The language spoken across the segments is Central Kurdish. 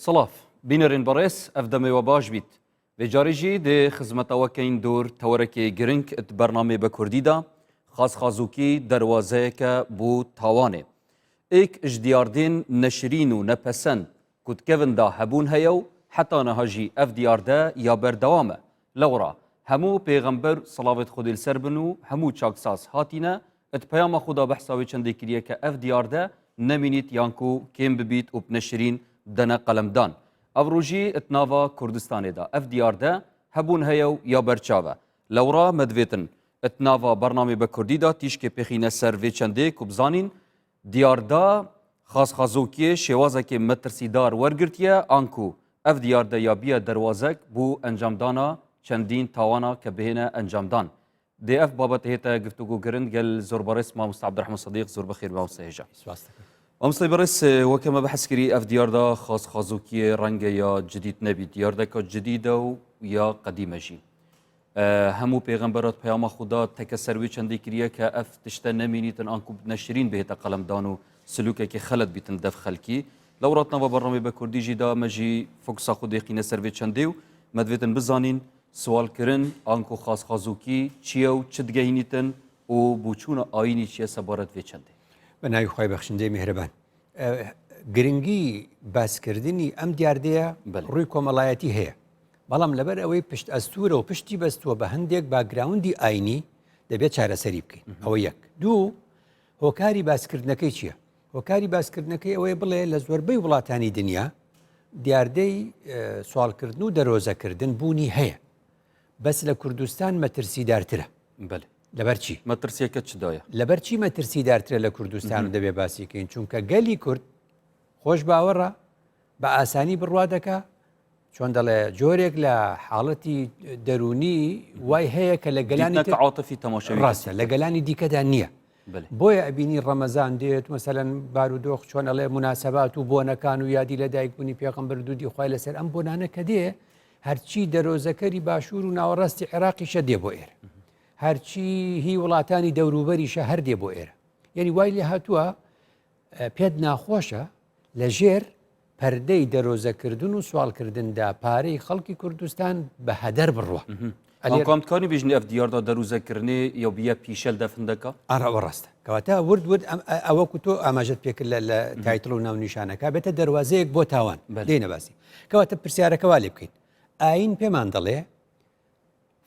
صلاف بینرین برس افدمی و باش بیت و جاریجی ده خدمت وکین دور تورکی گرینگ ات برنامه به کردی دا خاص خازوکی دروازه که بو تاوانه ایک اجدیاردین نشرین و نپسند کد کون دا هبون هیو حتی نهاجی اف دیار ده یا بردوامه لورا همو پیغمبر صلاوت خود السر بنو همو چاکساس هاتینه ات پیام خدا بحثاوی چنده کریه که اف دیار ده نمینیت یانکو کم ببیت و بنشرین دنا قلمدان افروجی اتناوا کردستان دا اف دیار ده هبون هیو یا برچاوه لورا مدویتن اتناوا برنامه به کردی دا تیشک پخینه سر وی چنده کبزانین دیار دا خاص خازوکی شوازه که مترسیدار ورگرتیه آنکو اف دیار دا یا بیا دروازک بو انجام دانا چندین تاوانا که بهینه انجام دان دی اف بابت هیتا گفتگو گرند گل زور برس ما مستعد عبدالرحمن صدیق زور بخیر با مستهجا امسلی برس وكما بحث كري اف ديار دا خاص خازوكي رنگ یا جدید نبی ديار دا که جدید و یا قدیمه جی همو پیغمبرات پیام خدا تکسروی چندی کریه که اف تشتا نمینیتن آنکو نشرین بهتا قلم دانو سلوکه که خلط بیتن دف خلکی لوراتنا و برنامه بکردی جی دا مجی فوکسا خود یقینه سروی چندیو مدویتن بزانین سوال کرن آنکو خاص خازوکی چیو چدگهینیتن و بوچون آینی چیه سبارت وی چنده بناوی خوای بخشنده مهربان گرنگی باسکردنی ام دیاردەیە ڕووی کۆمەڵایەتی هەیە بەڵام لەبەر ئەوەی پشت ئەستورە و پشتی بەستووە بە هەندێک باگراوندی ئاینی دەبێت چارەسەری بکەین ئەوە یەک دوو هۆکاری باسکردنەکەی چییە؟ هۆکاری باسکردنەکەی ئەوەی بڵێ لە زۆربەی وڵاتانی دنیا دیاردەی سوالکردن و دەرۆزەکردن بوونی هەیە بەس لە کوردستان مەترسیدارترە لەبەرچی مەترسیەکە چدایە لەبەرچی مەترسیدارترە لە کوردستان و دەبێ باسیکەین چونکە گەلی کورد خۆش باوەڕە بە ئاسانی بڕوا دەکا چۆن دەڵێ جۆرێک لە حاڵەتی دەرونی وای هەیە کە لە گەلانی عاتفی تەماشاوی ڕاستە لە گەلانی دیکەدا نییە بۆیە ئەبینی ڕەمەزان دێت مەسەلەن بارودۆخ چۆن ئەڵێ مناسەبات و بۆنەکان و یادی لە دایکبوونی پێغەمبەر دوودی خوای لەسەر ئەم بۆنانە کە دێ هەرچی دەرۆزەکەری باشوور و ناوەڕاستی عێراقیشە دێ بۆ ئێرە هەرچی هی وڵاتانی دەوروبەریشە هەر دێ بۆ ئێرە یعنی وای لێ هاتووە پێت ناخۆشە لە ژێر پەردەی دەرۆزەکردن و سوالکردندا پارەی خەڵکی کوردستان بە هەدەر بڕوە ئەکامتکانی بژنی ئەف دیاردا دەروزەکردنی یا بیە پیشەل دەفندەکە ئاڕەوە ڕاستە کەواتە ورد ئەوەکو تۆ ئاماژەت پێکرد لە تایتڵ و ناونیشانەکە بێتە دەواازەیەک بۆ تاوان دێنە باسی کەواتە پرسیارەکەوا لێ بکەین ئاین پێمان دەڵێ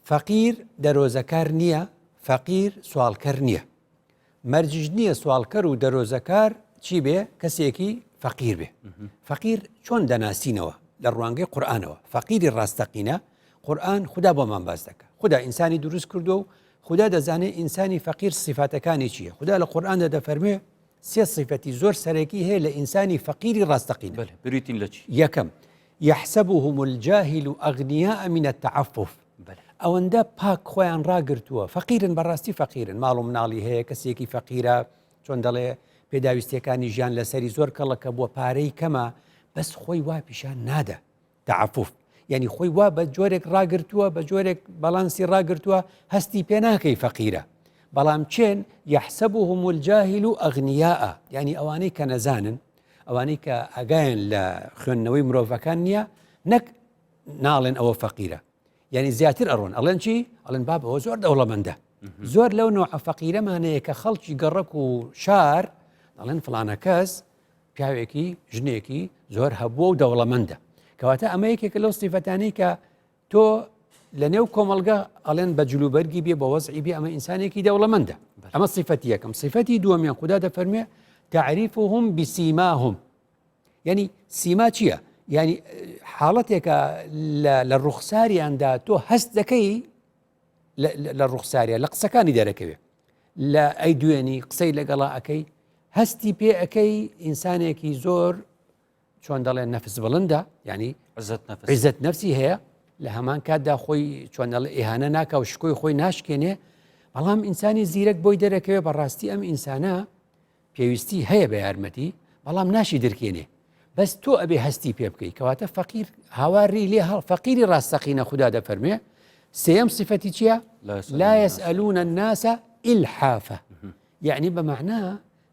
فەقیر دەرۆزەکار نییە فەقیر سوالکەر نییە مەرجش نییە سوالکەر و دەرۆزەکار چی بێ کەسێکی فەقیر بێ فەقیر چۆن دەناسینەوە لە ڕوانگەی قورئانەوە فەقیری ڕاستەقینە قورئان خدا بۆمان باس دەکات خدا ئینسانی دروست کردو و خدا دەزانێت ئینسانی فەقیر صفاتەکانی چییە خدا لە قورئاندا دەفەرمێ سێ صفەتی زۆر سەرەکی هەیە لە ئینسانی فەقیری ڕاستەقینە بریتین لە چی یەکەم يحسبهم الجاهل أغنياء من التعفف ئەوەندە پاک خۆیان ڕاگرتووە فەقیرن بەڕاستی فەقیرن ماڵ و مناڵی هەیە کەسێکی فەقیرە چۆن دەڵێ پێداویستیەکانی ژیان لەسەری زۆر کەڵەکە بۆ پارەی کەمە بەس خۆی وا پیشان نادە تعفف یعنی خۆی وا بە جۆرێک ڕاگرتووە بە جۆرێک بەڵانسی ڕاگرتووە هەستی پێ ناکەی فەقیرە بەڵام چێن يحسبهم الجاهل أغنياء یعنی ئەوانەی کە نەزانن ئەوانەی کە ئەگایان لە خوێندنەوەی مرۆڤەکان نییە نەک ناڵێن ئەوە فەقیرە یعنی زیاتر ئەڕۆن ئەڵێن چی ئەڵێن باب ئەوە زۆر دەوڵەمەندە زۆر لەو نوع فەقیرەمانەیە کە خەڵکی گەڕک و شار دەڵێن فڵانە کەس پیاوێکی ژنێکی زۆر هەبووە و دەوڵەمەندە کەواتە ئەمە یەکێکە لەو سیفەتانەی کە تۆ لە نێو کۆمەڵگە ئەڵێن بە جلوبەرگی بێ بە وەزعی بێ ئەمە ئینسانێکی دەوڵەمەندە ئەمە صفەتی یەکەم صفەتی دووەمیان خوددا دەفەرمێ تعریفهم بسیماهم یعنی سیما چییە یعنی حاڵەتێکە لە ڕوخساریاندا تۆ هەست دەکەی لە ڕوخساریە لە قسەکانی دەرەکەوێ لە ئەی دوێنی قسەی لەگەڵا ئەەکەی هەستی پێ ئەەکەی ئینسانێکی زۆر چۆن دەڵێن نەفس بڵندە ینی عیزەت نەفسی هەیە لە هەمان کاتدا خۆی چۆن دەڵێ ئیهانە ناکە و شکۆی خۆی ناشکێنێ بەڵام ئینسانی زیرەک بۆی دەرەکەوێ بەڕاستی ئەم ئینسانە پێویستی هەیە بە یارمەتی بەڵام ناشی دەرکێنێ بەس تۆ ئەبێ هەستی پێ بکەی کەواتە فەقیر هاواری لێ فەقیری ڕاستەقینە خوددا دەفەرمێ سێەم صفەتی چییە لا يسألون الناس إلحافة یعنی بەمەعنا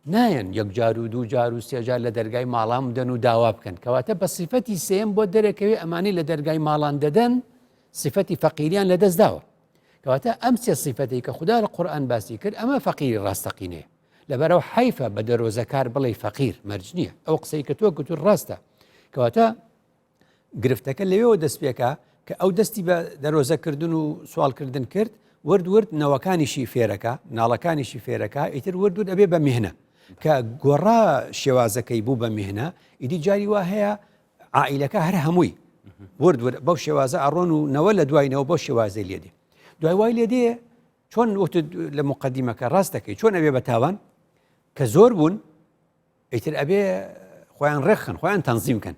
نایەن یەک جار و دوو جار و سێ جار لە دەرگای ماڵان بدەن و داوا بکەن کەواتە بە سیفەتی سێم بۆ دەرەکەوێ ئەمانی لە دەرگای ماڵان دەدەن سیفەتی فەقیریان لە دەست داوە کەواتە ئەم سێ سیفەتی کە خوددا لە قورئان باسی کرد ئەمە فەقیری ڕاستەقینەیە لەبەرەوە حیفە بە دەرۆزەکار بڵێ فەقیر مەرج نییە ئەو قسەی کە تۆ گوتووە ڕاستە کەواتە گرفتەکە لەوێەوە دەست پێکە کە ئەو دەستی بە دەرۆزەکردن و سوالکردن کرد ورد نەوەکانیشی فێرەکە ناڵەکانیشی فێرەکە ئیتر ورد ئەبێ بە میهنە کە گۆڕا شێوازەکەی بوو بە میهنە ئیدی جاری وا هەیە عائیلەکە هەر هەمووی ورد بەو شێوازە ئەڕۆن و نەوە لە دوایینەوە بۆ شێوازەی لێدێ دوای وای لێدێ چۆن وت لە مقدیمەکە ڕاستەکەی چۆن ئەبێ بە تاوان کە زۆر بوون ئیتر ئەبێ خۆیان ڕێخن خۆیان تەنزیمکەن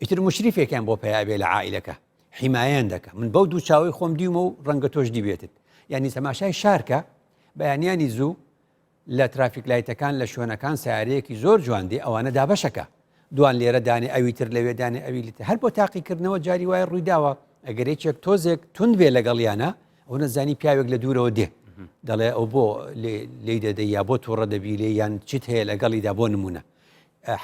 ئیتر مشریفێکیان بۆ پێیا بێ لە عائیلەکە حیمایان دەکە من بەو دوو چاوی خۆم دیومە و ڕەنگە تۆش دیبێتت یعنی تەماشای شارکە بەیانیانی زوو لە ترافیک لایتەکان لە شوێنەکان سیارەیەکی زۆر جواندی ئەوانە دابەشەکە دوان لێرە دانێ ئەوی تر لەوێ دانێ ئەوی لێتە هەر بۆ تاقیکردنەوە جاری وایە ڕوویداوە ئەگەر یەکێک تۆزێک تون بێ لەگەڵیانە ئەو نەزانی پیاوێک لە دوورەوە دێ دەڵێ ئەو بۆ لێ دەدەی یا بۆ تووڕە دەبی لێ یان چیت هەیە لەگەڵیدا بۆ نمونە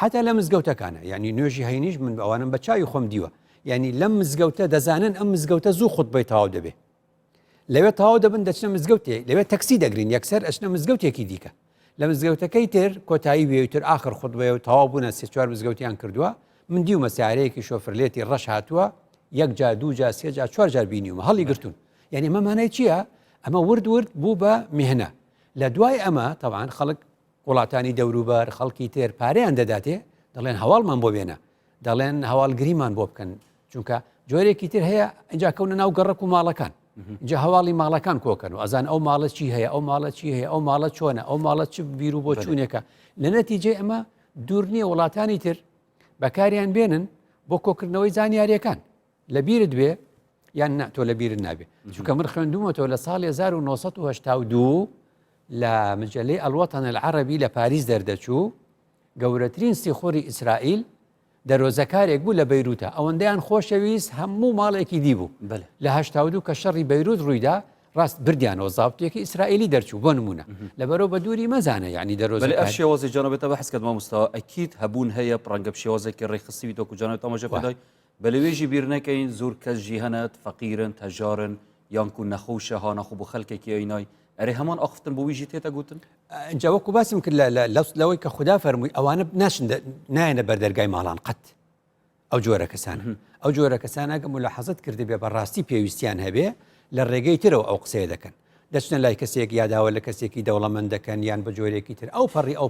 حتا لە مزگەوتەکانە ینی نوێژی هەینیش من ئەوانم بە چاوی خۆم دیوە ینی لەم مزگەوتە دەزانن ئەم مزگەوتە زوو خودبەی تەواو دەبێ لەوێ تەواو دەبن دەچنە مزگەوتێ لەوێ تەکسی دەگرین یەکسەر ئەچنە مزگەوتێکی دیکە لە مزگەوتەکەی تر کۆتایی بێتر ئاخر خودبەیە و تەواو بوونە سێ چوار مزگەوتیان کردووە من دیومە سیارەیەکی شۆفرلێتی ڕەش هاتووە یەک جا دوو جا سێ جا چوار جار بینیومە هەڵی گرتوون یعنی مەمانای چییە ئەمە ورد بوو بە میهنە لە دوای ئەمە تەوان خەڵک وڵاتانی دەوروبەر خەڵکی تر پارەیان دەداتێ دەڵێن هەواڵمان بۆ بێنە دەڵێن هەواڵگریمان بۆ بکەن چونکە جۆرێکی تر هەیە اینجا کەونە ناو گەڕک و ماڵەکان اینجا هەواڵی ماڵەکان کۆکەن و ئەزان ئەو ماڵە چی هەیە ئەو ماڵە چی هەیە ئەو ماڵە چۆنە ئەو ماڵە چ بیر و بۆ چوونێکە لە نەتیجێ ئەمە دوور نییە وڵاتانی تر بەکاریان بێنن بۆ کۆکردنەوەی زانیاریەکان لە بیرت بێ یان تۆ لە بیرت نابێ چونکە من خوێندومەوە لە ساڵی 1982 لە مجلەی ئەلوەتەن العەرەبی لە پاریس دەردەچوو گەورەترین سیخۆری ئیسرائیل دەرۆزەکارێک بوو لە بەیروتە ئەوەندەیان خۆشەویست هەموو ماڵێکی دیبوو لە 82 کە شەڕی بەیروت ڕوویدا ڕاست بردیانەوە زاوتێکی ئیسرائیلی دەرچوو بۆ نمونە لەبەرەوە بە دووری مەزانە یعنی دەرۆزە ئەف شێوازی جانەبێتە بە حەسکەت مامۆستا ئەکید هەبوون هەیە پڕەنگە شێوازێکی ڕێخستیوی تۆ جانەوێت ئەمەژە پێدای بە لەوێژی بیر نەکەین زۆر کەسژی هەنەت فەقیرن تەجارن یانکو نەخۆشە هانەخۆ بۆ خەڵکێکی ئەینای ئەرێ هەمان ئاختن بۆ ویژی تێتە گوتن اینجا وەکو باسم کرد لەوەی کە خوددا فەرمووی ئەوانە نایەنە بەردەرگای ماڵان قەت ئەو جۆرە کەسانە ئەو جۆرە کەسان ئەگەم و لە حەزت کردی بێ بەڕاستی پێویستیان هەبێ لە ڕێگەی ترەوە ئەو قسەیە دەکەن دەچنە لای کەسێک یاداوە لە کەسێکی دەوڵەمەند دەکەن یان بە جۆرێکی تر ئەو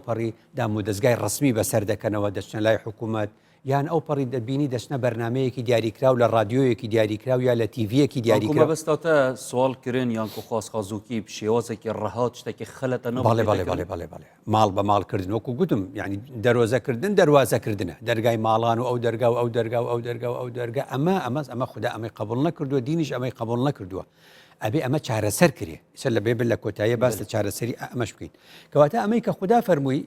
پەڕی دام و دەستگای ڕسمی بەسەر دەکەنەوە دەچنە لای حکوومەت یان ئەو پەڕی دەبینی دەچنە بەرنمەیەکی دیاریکراو لە رادیۆیەکی دیاریکراو یا لە تیڤەکی دیاریکراو بەستاوتە سوالکردن یانکو خواستخوازووکی شێوازێکی ڕەهات شتێکی خەلەتە بەڵێ ماڵ بە ماڵکردن وەکو گوتم ینی دەرۆزەکردن دەواازەکردنە دەرگای ماڵان و ئەو دەرگا و ئەو دەرگا و ئەو دەرگا و ئەو دەرگا ئەمە خوددا ئەمەی قبول نەکردووە دینیش ئەمەی قبول نەکردووە ئەبێ ئەمە چارەسەر کرێ سەر لە بێبل لە کۆتاییە باس لە چارەسەری ئەمەش بکەین کەواتە ئەمەی کە خوددا فەرمووی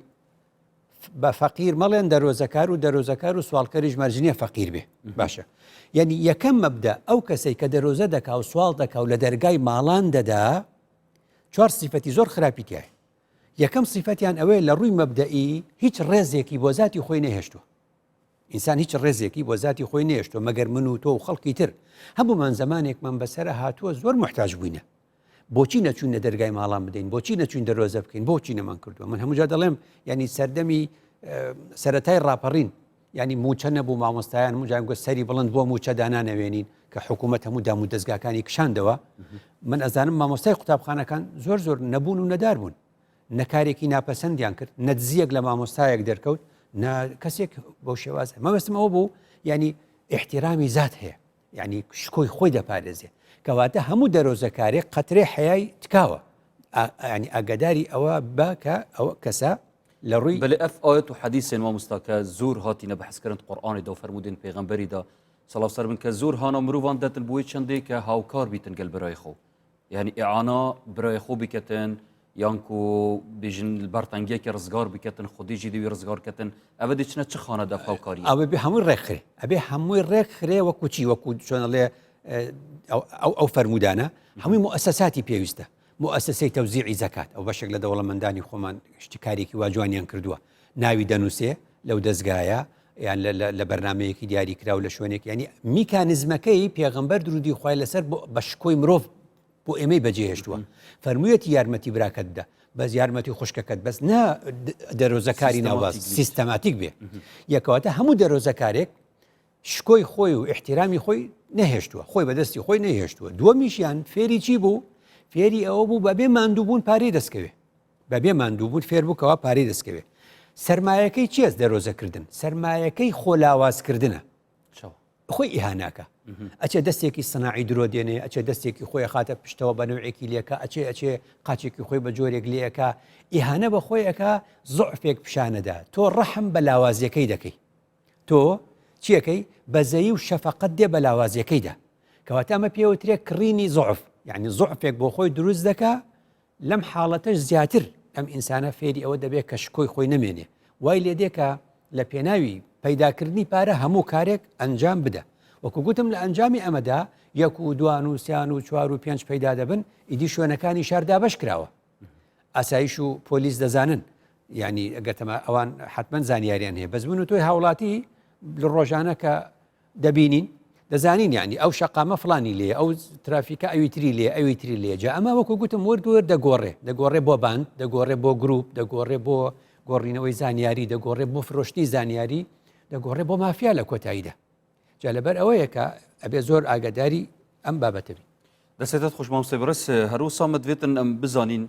بە فەقیر مەڵێن دەرۆزەکار و سوالکەریش مەرجنیە فەقیر بێ باشە یعنی یەکەم مەبدە ئەو کەسەی کە دەرۆزە دەکا و سوال دەکا و لە دەرگای ماڵان دەدا چوار سیفەتی زۆر خراپی تایە یەکەم سیفەتیان ئەوەیە لە ڕووی مەبدەئی هیچ ڕێزێکی بۆ ذاتی خۆی نەهێشتووە ئینسان هیچ ڕێزێکی بۆ ذاتی خۆی نێشتووە مەگەر من و تۆ و خەڵکی تر هەموومان زمانێکمان بەسەرە هاتووە زۆر محتاج بووینە بۆچی نەچوون لە دەرگای ماڵان بدەین بۆچی نەچوین دەرۆزە بکەین بۆچی نەمان کردووە من هەمووجا دەڵێم ینی سەردەمی سەرەتای ڕاپەڕین ینی موچە نەبوو مامۆستایان هەمووجان گوت سەری بڵند بۆ موچە دانانەوێنین کە حکوومەت هەموو دام و دەستگاکانی کشاندەوە من ئەزانم مامۆستای قوتابخانەکان زۆر نەبوون و نەدار بوون نەکارێکی ناپەسەندیان کرد نەدزیەک لە مامۆستایەک دەرکەوت کەسێک بۆ شێوازە مەبەستمەوە بوو ینی احتیرامی زات هەیە ینی شکۆی خۆی دەپارێزێ کەواتە هەموو دەرۆزەکارێک قەترێ حەیای تکاوە ینی ئاگاداری ئەوە بە کە ئەوە کەسە لە ڕووی بەڵێ ئەف ئاەت و حەدیثێن مامۆستاکە زۆر هاتینە بەحسکردن قورئانیدا و فەرمودین پێغەمبەریدا سەڵاو سەر من کە زۆر هانە مرۆڤان دەتن بۆی چەندێک کە هاوکار بیتن گەل برای خۆ یعنی ئیعانا برای خۆ بکەتن یانکو بێژن بەرتەنگێکی ڕزگار بکەتن خودیژی دوی ڕزگارکەتن ئەوە دەچنە چ خانەدا خاوکاری ئەوە بێ هەمووی ڕێکخرێ ئەبێ هەمووی ڕێکخرێ وەکو چی وەکو چۆنەڵێ ئەو فەرمودانە هەمووی مؤسساتی پێویستە مؤسسەی تەوزیعی زەکات ئەو بەشێک لە دەوڵەمەندانی خۆمان شتیکارێکی واجوانیان کردووە ناوی دەنووسێ لەو دەستگایە یان لە بەرنمەیەکی دیاری کراو لە شوێنێک ینی میکانزمەکەی پێغەمبەر درودی خوای لەسەر بە شکۆی مرۆڤ بۆ ئێمەی بەجێهێشتووە فەرموویەتی یارمەتی براکەت بدە بەس یارمەتی خوشکەکەت بەس نا دەرۆزەکاری ناواز سیستەماتیک بێ یەکەواتە هەموو دەرۆزەکارێک شکۆی خۆی و احتیرامی خۆی نەهێشتووە خۆی بەدەستی خۆی نەهێشتووە دووەمیشیان فێری چی بوو فێری ئەوە بوو بەبێ ماندووبوون پارەی دەستکەوێ بەبێ ماندووبوون فێر بووکەوە پارەی دەستکەوێ سەرمایەکەی چیەست دەرۆزەکردن سەرمایەکەی خۆلاوازکردنە خۆی ئیهاناکە ئەچێ دەستێکی سناعی درۆ دێنێ ئەچێ دەستێکی خۆی خاتە پشتەوە بە نوێکی لێکە ئەچێ قاچێکی خۆی بە جۆرێک لێەکە ئیهانە بە خۆیەکە زۆعفێک پیشانەدا تۆ ڕەحم بە لاوازیەکەی دەکەی تۆ چیەکەی بەزەیی و شەفەقەت دێ بە لاوازیەکەیدا کەواتە ئەمە پێوترێ کڕینی زۆعف یعنی زۆعفێک بۆ خۆی دروست دەکا لەم حاڵەتەش زیاتر ئەم ئینسانە فێری ئەوە دەبێت کە شکۆی خۆی نەمێنێ وای لێ دێکە لە پێناوی پەیداکردنی پارە هەموو کارێک ئەنجام بدە وەکو گوتم لە ئەنجامی ئەمەدا 1 و 2 و 3 و 4 و 5 پەیدا دەبن ئیدی شوێنەکانی شاردا بەش کراوە ئاسایش و پۆلیس دەزانن ینی ئەگەتەمە ئەوان حتمما زانیاریان هەیە بەس بوون و تۆی هاوڵاتی لە ڕۆژانە کە دەبینین دەزانین ینی ئەو شەقامە فلانی لێ ئەو ترافیکە ئەویتری لێ ئەویتری لێ جا ئەمە وەکو گوتم وەردوەر دەگۆڕێ بۆ باند دەگۆڕێ بۆ گروپ دەگۆڕێ بۆ گۆڕینەوەی زانیاری دەگۆڕێ بۆ فرۆشتی زانیاری دەگۆڕێ بۆ مافیا لە کۆتاییدا جا لەبەر ئەوەیە کە ئەبێ زۆر ئاگاداری ئەم بابەتەبی دەسێتت خوشمامۆستا بەڕێز هەروسا مدوێتن ئەم بزانین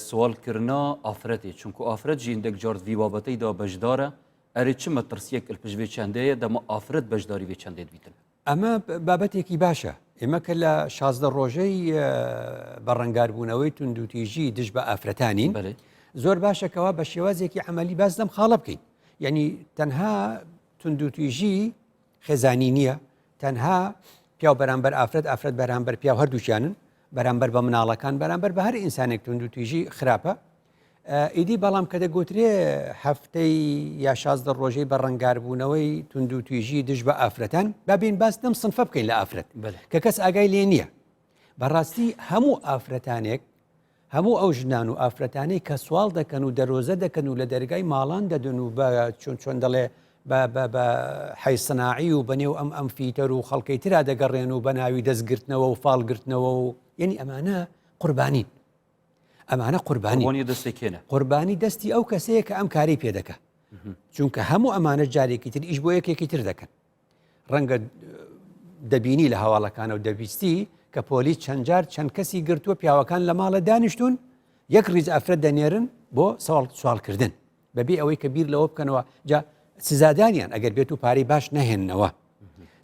سوالکردنا ئافرەتێ چونکو ئافرەت ژین دەک جارد وی بابەتەیدا بەشدارە ئەرێ چ مەترسیەک الپژوێ چەندەیە دەما ئافرەت بەشداری وێ چەندێت بیتن ئەمە بابەتێکی باشە ئێمە کە لە 16 ڕۆژەی بەڕەنگاربوونەوەی توندوتیژی دش بە ئافرەتانین زۆر باشەکەەوە بە شێوازێکی عملی باز لەم خاڵە بکەین یعنی تەنها توندوتیژی خێزانی نییە تەنها پیا بەرامبەر ئافرەت بەرامبەر پیا هەردووچیانن بەرامبەر بە مناڵەکان بەرامبەر بە هەر ئینسانێک توندوتیژی خراپە ئیدی بەڵام کە دەگوترێ هەفتەی یا 16 ڕۆژەی بە ڕەنگاربوونەوەی توندوتیژی دش بە ئافرەتان بابین باس دەم سنفە بکەین لە ئافرەت کە کەس ئاگای لێ نییە بەڕاستی هەموو ئافرەتانێک هەموو ئەو ژنان و ئافرەتانەی کە سوال دەکەن و دەرۆزە دەکەن و لە دەرگای ماڵان دەدن و بە چۆن دەڵێ بە حیسناعی و بەنێو ئەم فیتەر و خەڵکەی ترا دەگەڕێن و بە ناوی دەستگرتنەوە و فاڵگرتنەوە و یعنی ئەمانە قوربانین ئەمانە قوربانی دەستی ئەو کەسەیە کە ئەم کاری پێ دەکە چونکە هەموو ئەمانە جارێکی تر ئیش بۆ یەکێکی تر دەکەن ڕەنگە دەبینی لە هەواڵەکانە و دەبیستی کە پۆلیس چەند جار چەند کەسی گرتووە پیاوەکان لە ماڵە دانیشتون یەک ڕیز ئافرەت دەنێرن بۆ سوالکردن بەبێ ئەوەی کە بیر لەوە بکەنەوە جا سزادانیان ئەگەر بێت و پارەی باش نەهێننەوە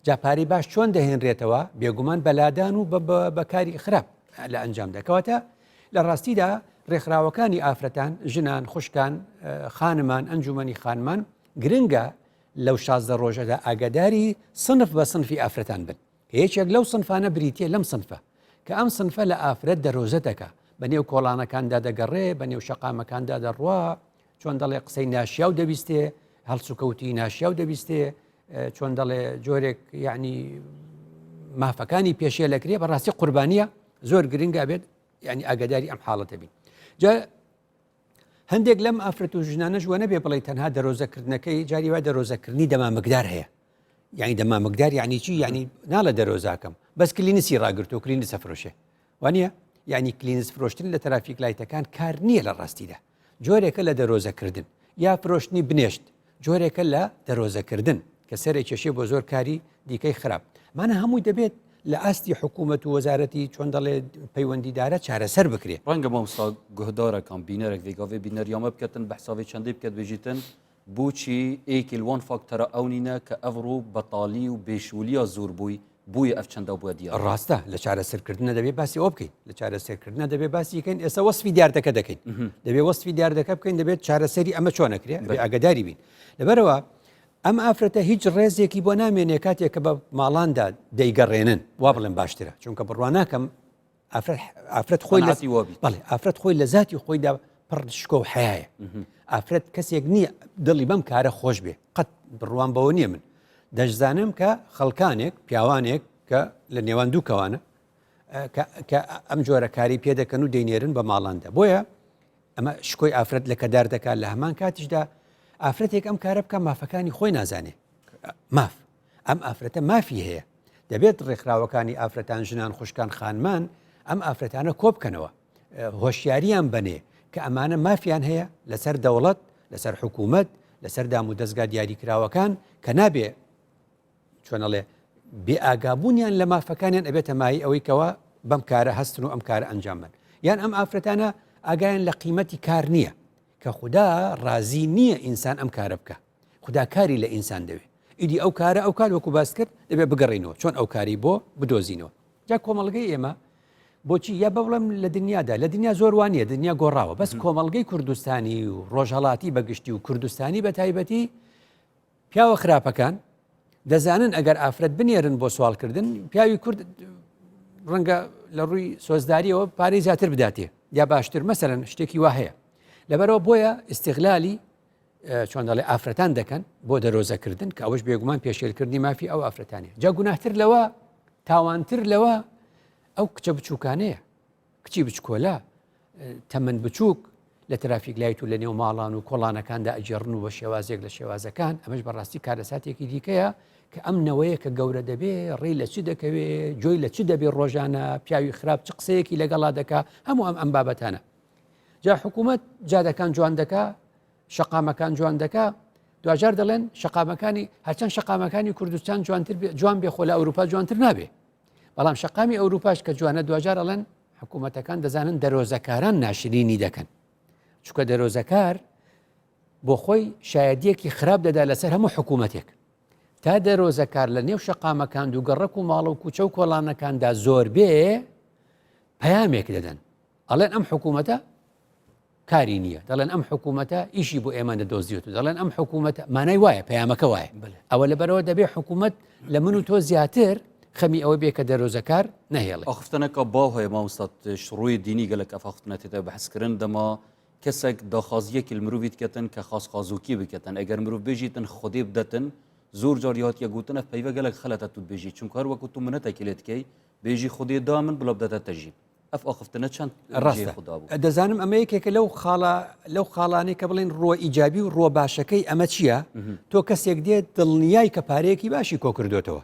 جا پارەی باش چۆن دەهێنرێتەوە بێگومان بەلادان و بەکاری خراپ لە ئەنجام دەکەواتە لە ڕاستیدا ڕێکخراوەکانی ئافرەتان ژنان خوشکان خانمان ئەنجومەنی خانمان گرنگە لەو 16 ڕۆژەدا ئاگاداری سنف بە سنفی ئافرەتان بن هیچێک لەو سنفانە بریتە لەم سنفە کە ئەم سنفە لە ئافرەت دەرۆزەتەکە بەنێو کۆڵانەکاندا دەگەڕێ بەنێو شەقامەکاندا دەڕوا چۆن دەڵێ قسەی ناشیا و دەبیستێ هەڵسوکەوتی ناشیا و دەبیستێ چۆن دەڵێ جۆرێک یعنی مافەکانی پێشێ لەکرێ بەڕاستی قوربانیە زۆر گرنگە بێت ینی ئاگاداری ئەم حاڵەتە بین جا هەندێک لەم ئافرەت و ژنانەش وە نەبێ بڵێ تەنها دەرۆزەکردنەکەی جاری وا دەرۆزەکردنی دەمامەکدار هەیە یعنی دەمامەکدار یعنی چی یعنی ناڵە دەرۆزاکەم بەس کلینسی ڕاگرتو و کلینسە فرۆشێ وانە یعنی کلینس فرۆشتن لە ترافیک لایتەکان کار نییە لە ڕاستیدا جۆرێکە لە دەرۆزەکردن یا فرۆشتنی بنێشت جۆرێکە لە دەرۆزەکردن کە سەرێک کێشێ بۆ زۆر کاری دیکەی خراپ مانە هەمووی دەبێت لە ئاستی حکوومەت و وەزارەتی چۆن دەڵێ پەیوەندیدارە چارەسەر بکرێ ڕەنگە مامۆستا گوهدارەکان بینەرێک وێگاوێ بینەریامە بکەتن بەحساوی چەندەی بکەت بێژیتن بۆچی ئێکیلوان فاکتەرە ئەو نینە کە ئەڤڕۆ بەتاڵی و بێشولیە زۆر بووی بووی ئەف چەندە بووە دیار ڕاستە لە چارەسەرکردنە دەبێت باسی ئەو بکەین لە چارەسەرکردنە دەبێت باسی یکەین ئێستا وەسفی دیاردەکە دەکەین دەبێت وەسفی دیاردەکە بکەین دەبێت چارەسەری ئەمە چۆنەکرێ بێ ئاگاداری بین لەبەرەوە ئەم ئافرەتە هیچ ڕێزێکی بۆ نامێنێ کاتێک کە بە ماڵاندا دەیگەڕێنن وا بڵێن باشترە چونکە بڕواناکەم ئافرەت خۆی بەڵێ ئافرەت خۆی لە ذاتی خۆیدا پڕ شکۆ و حەیایە ئافرەت کەسێک نییە دڵی بەم کارە خۆش بێ قەت بڕوان بەوە نییە من دەشزانم کە خەڵکانێک پیاوانێک کە لە نێوان دوو کەوانە کە ئەم جۆرە کاری پێ دەکەن و دەینێرن بە ماڵاندا. بۆیە ئەمە شکۆی ئافرەت لە کەدار دەکات لە هەمان کاتیشدا ئافرەتێک ئەم کارە بکە مافەکانی خۆی نازانێ ماف ئەم ئافرەتە مافی هەیە دەبێت ڕێکخراوەکانی ئافرەتان ژنان خوشکان خانمان ئەم ئافرەتانە کۆ بکەنەوە هۆشیاریان بنێ کە ئەمانە مافیان هەیە لەسەر دەوڵەت لەسەر حکوومەت لەسەر دام و دەستگا دیاریکراوەکان کە نابێ چۆنەڵێ بێ ئاگابوونیان لە مافەکانیان ئەبێتە مای ئەوەی کەەوە بەم کارە هەستن و ئەم کارە ئەنجامن یان ئەم ئافرەتانە ئاگایان لە قیمەتی کار نییە کە خوددا ڕازی نییە ئینسان ئەم کارە بکە خوددا کاری لە ئینسان دەوێت ئیدی ئەو کارە ئەو کار وەکو باس کرد دەبێت بگەڕینەوە چۆن ئەو کاری بۆ بدۆزینەوە جا کۆمەڵگەی ئێمە بۆچی یا بەڵم لە دنیادا لە دنیا زۆر وانە دنیا گۆڕاوە بەس کۆمەڵگەی کوردستانی و ڕۆژهڵاتی بەگشتی و کوردستانی بە تایبەتی پیاوە خراپەکان دەزانن ئەگەر ئافرەت بنێرن بۆ سوالکردن پیاوی کورد ڕەنگە لە ڕووی سۆزداریەوە پارەی زیاتر بداتێ یا باشتر مەسەرەن شتێکی وا هەیە لەبەرەوە بۆیە ئیستیغلالی چۆن دەڵێ ئافرەتان دەکەن بۆ دەرۆزەکردن کە ئەوەش بێگومان پێشێلکردنی مافی ئەو ئافرەتانی جا گوناهتر لەوە تاوانتر لەوە ئەو کچە بچووکانەیە کچی بچکۆلا تەمەند بچووک لە ترافیک لایت و لە نێو ماڵان و کۆڵانەکاندا ئەجێڕن و بە شێوازێک لە شێوازەکان ئەمەش بەڕاستی کارەساتێکی دیکەیە کە ئەم نەوەیە کە گەورە دەبێ ڕێی لە چی دەکەوێت جۆی لە چی دەبێت ڕۆژانە پیاوی خراپ چ قسەیەکی لەگەڵا دەکا هەموو ئەم بابەتانە جا حکوومەت جادەکان جوان دەکا شەقامەکان جوان دەکا دوجار دەڵێن شەقامەکانی هەرچەند شەقامەکانی کوردستان جوان بێ خۆ لە ئەوروپا جوانتر نابێ بەڵام شەقامی ئەوروپاش کە جوانە دوجار ئەڵێن حکوومەتەکان دەزانن دەرۆزەکاران ناشرینی دەکەن چونکە دەرۆزەکار بۆ خۆی شایەدیەکی خراپ دەدا لەسەر هەموو حکوومەتێک تا دەرۆزەکار لە نێو شەقامەکان دووگەڕک و ماڵە و کوچە و کۆڵانەکاندا زۆر بێ پەیامێک دەدەن ئەڵێن ئەم حکوومەتە کاری نییە دەڵێن ئەم حکوومەتە ئیشی بۆ ئێمە دەدۆزیێت و دەڵێن ئەم حکوومەتە مانای وایە پەیامەکە وایە ئەوە لەبەرەوە دەبێ حکوومەت لە من و تۆ زیاتر خەمی ئەوە بێ کە دەرۆزەکار نەهێڵێ ئەخفتنەکە باو هەیە مامۆستا شڕووی دینی گەلک ئەفاختنەتێتە بەحسکردن دەما کەسێک داخوازیەکی مرۆڤیت کەتن کە خاصخازووکی بکەتن ئەگەر مرۆڤ بێژیتن خودێ بدەتن زۆر جار هاتیە گوتنە پەیوە گەلک خەلەتە تو بێژی چونکە هەر وەکو تو منەتێکی لێتکەی بێژی خودێ دا من بڵە بدەتە تەژیب ئەف ئاخفتنە چەند ڕاستە دەزانم ئەمە یەکێکە لەو خاڵانەی کە بڵێن ڕۆ ئیجابی و ڕۆ باشەکەی ئەمە چییە تۆ کەسێک دێت دڵنیای کە پارەیەکی باشی کۆ کردوێتەوە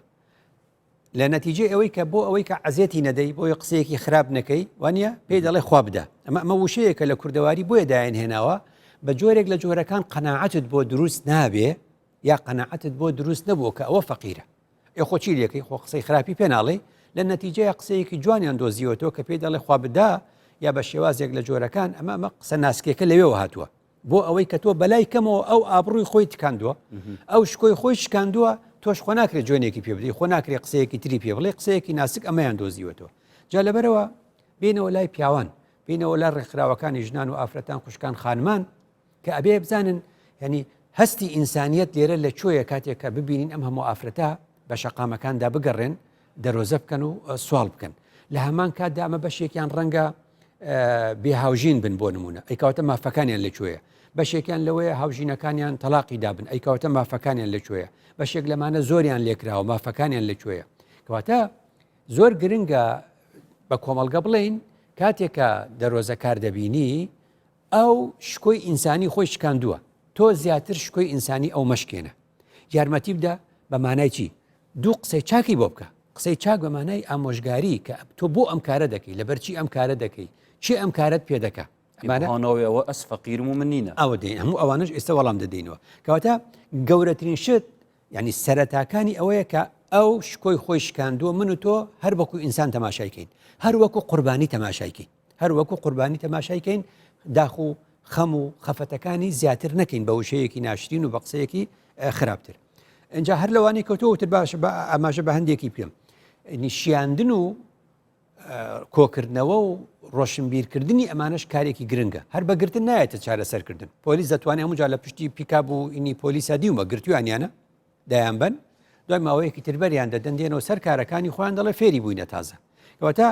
لە نەتیجە ئەوەی کە بۆ ئەوەی کە عەزێتی نەدەی بۆی قسەیەکی خراپ نەکەی وانە پێی دەڵێ خوا بدە ئەمە وشەیەکە لە کوردەواری بۆیە داین هێناوە بە جۆرێک لە جۆرەکان قەناعەتت بۆ دروست نابێ یا قەناعەتت بۆ دروست نەبووە کە ئەوە فەقیرە خۆ چی لێکەی خۆ قسەی خراپی پێناڵێ لە نەتیجەیە قسەیەکی جوانیان دۆزیوەتەوە کە پێی دەڵێ خوا بدا یا بە شێوازێک لە جۆرەکان ئەمە قسە ناسکێکە لەوێەوە هاتووە بۆ ئەوەی کە تۆ بەلای کەمەوە ئەو ئابڕووی خۆی تکاندووە ئەو شکۆی خۆی شکاندووە تۆش خۆ ناکرێت جوێنێکی پێ بدەی خۆ ناکرێت قسەیەکی تری پێ بڵێ قسەیەکی ناسک ئەمەیان دۆزیوەتەوە جا لەبەرەوە بینەوە لای پیاوان بینەوە لای ڕێکخراوەکانی ژنان و ئافرەتان خوشکان خانمان کە ئەبێ بزانن ینی هەستی ئینسانیەت لێرە لە کوێیە کاتێک کە ببینین ئەم هەموو ئافرەتە بە شەقامەکاندا بگەڕێن دەرۆزە بکەن و سوال بکەن لە هەمان کاتدا ئەمە بەشێکیان ڕەنگە بێهاوژین بن بۆ نمونە ئەیکەوتە مافەکانیان لەکوێیە بەشێکیان لەوەیە هاوژینەکانیان تەلاقی دابن ئەیکەوتە مافەکانیان لەکوێیە بەشێک لەمانە زۆریان لێکراوە مافەکانیان لەکوێیە کەواتە زۆر گرنگە بە کۆمەڵگە بڵین کاتێکە دەرۆزەکار دەبینی ئەو شکۆی ئینسانی خۆی شکاندووە تۆ زیاتر شکۆی ئینسانی ئەو مەشکێنە یارمەتی بدە بە مانای چی دوو قسەی چاکی بۆ بکە قسەی چاک بە مانای ئامۆژگاری کە تۆ بۆ ئەم کارە دەکەی لەبەرچی ئەم کارە دەکەی چی ئەم کارت پێ دەکە ئەمانەوەیەوە ئەس فەقیرم و من نینە ئەوە دێن هەموو ئەوانش ئێستا وەڵام دەدەینەوە کەواتە گەورەترین شت ینی سەرەتاکانی ئەوەیە کە ئەو شکۆی خۆی شکاندووە من و تۆ هەر وەکو ئینسان تەماشایکەین هەر وەکو قوربانی تەماشایکەین هەر وەکو قوربانی تەماشایکەین داخ و خەم و خەفەتەکانی زیاتر نەکەین بە وشەیەکی ناشرین و بە قسەیەکی خراپتر اینجا هەر لەوانی کەوتوتر باشە ئاماژە بە هەندێکی پێم نیشیاندن و کۆکردنەوە و ڕۆشنبیرکردنی ئەمانش کارێکی گرنگە هەر بەگرتن نایێتە چارەسەرکردن پۆلیس دەتوانێت هەموو لە پشتی پیکاب و ئینی پۆلیسا دیومە گرتووانیانە دایان بن دوای ماوەیەکی تربەریان دەدەندێنەوە سەر کارەکانی خۆیان دەڵێ فێری بووینە تازە کەواتە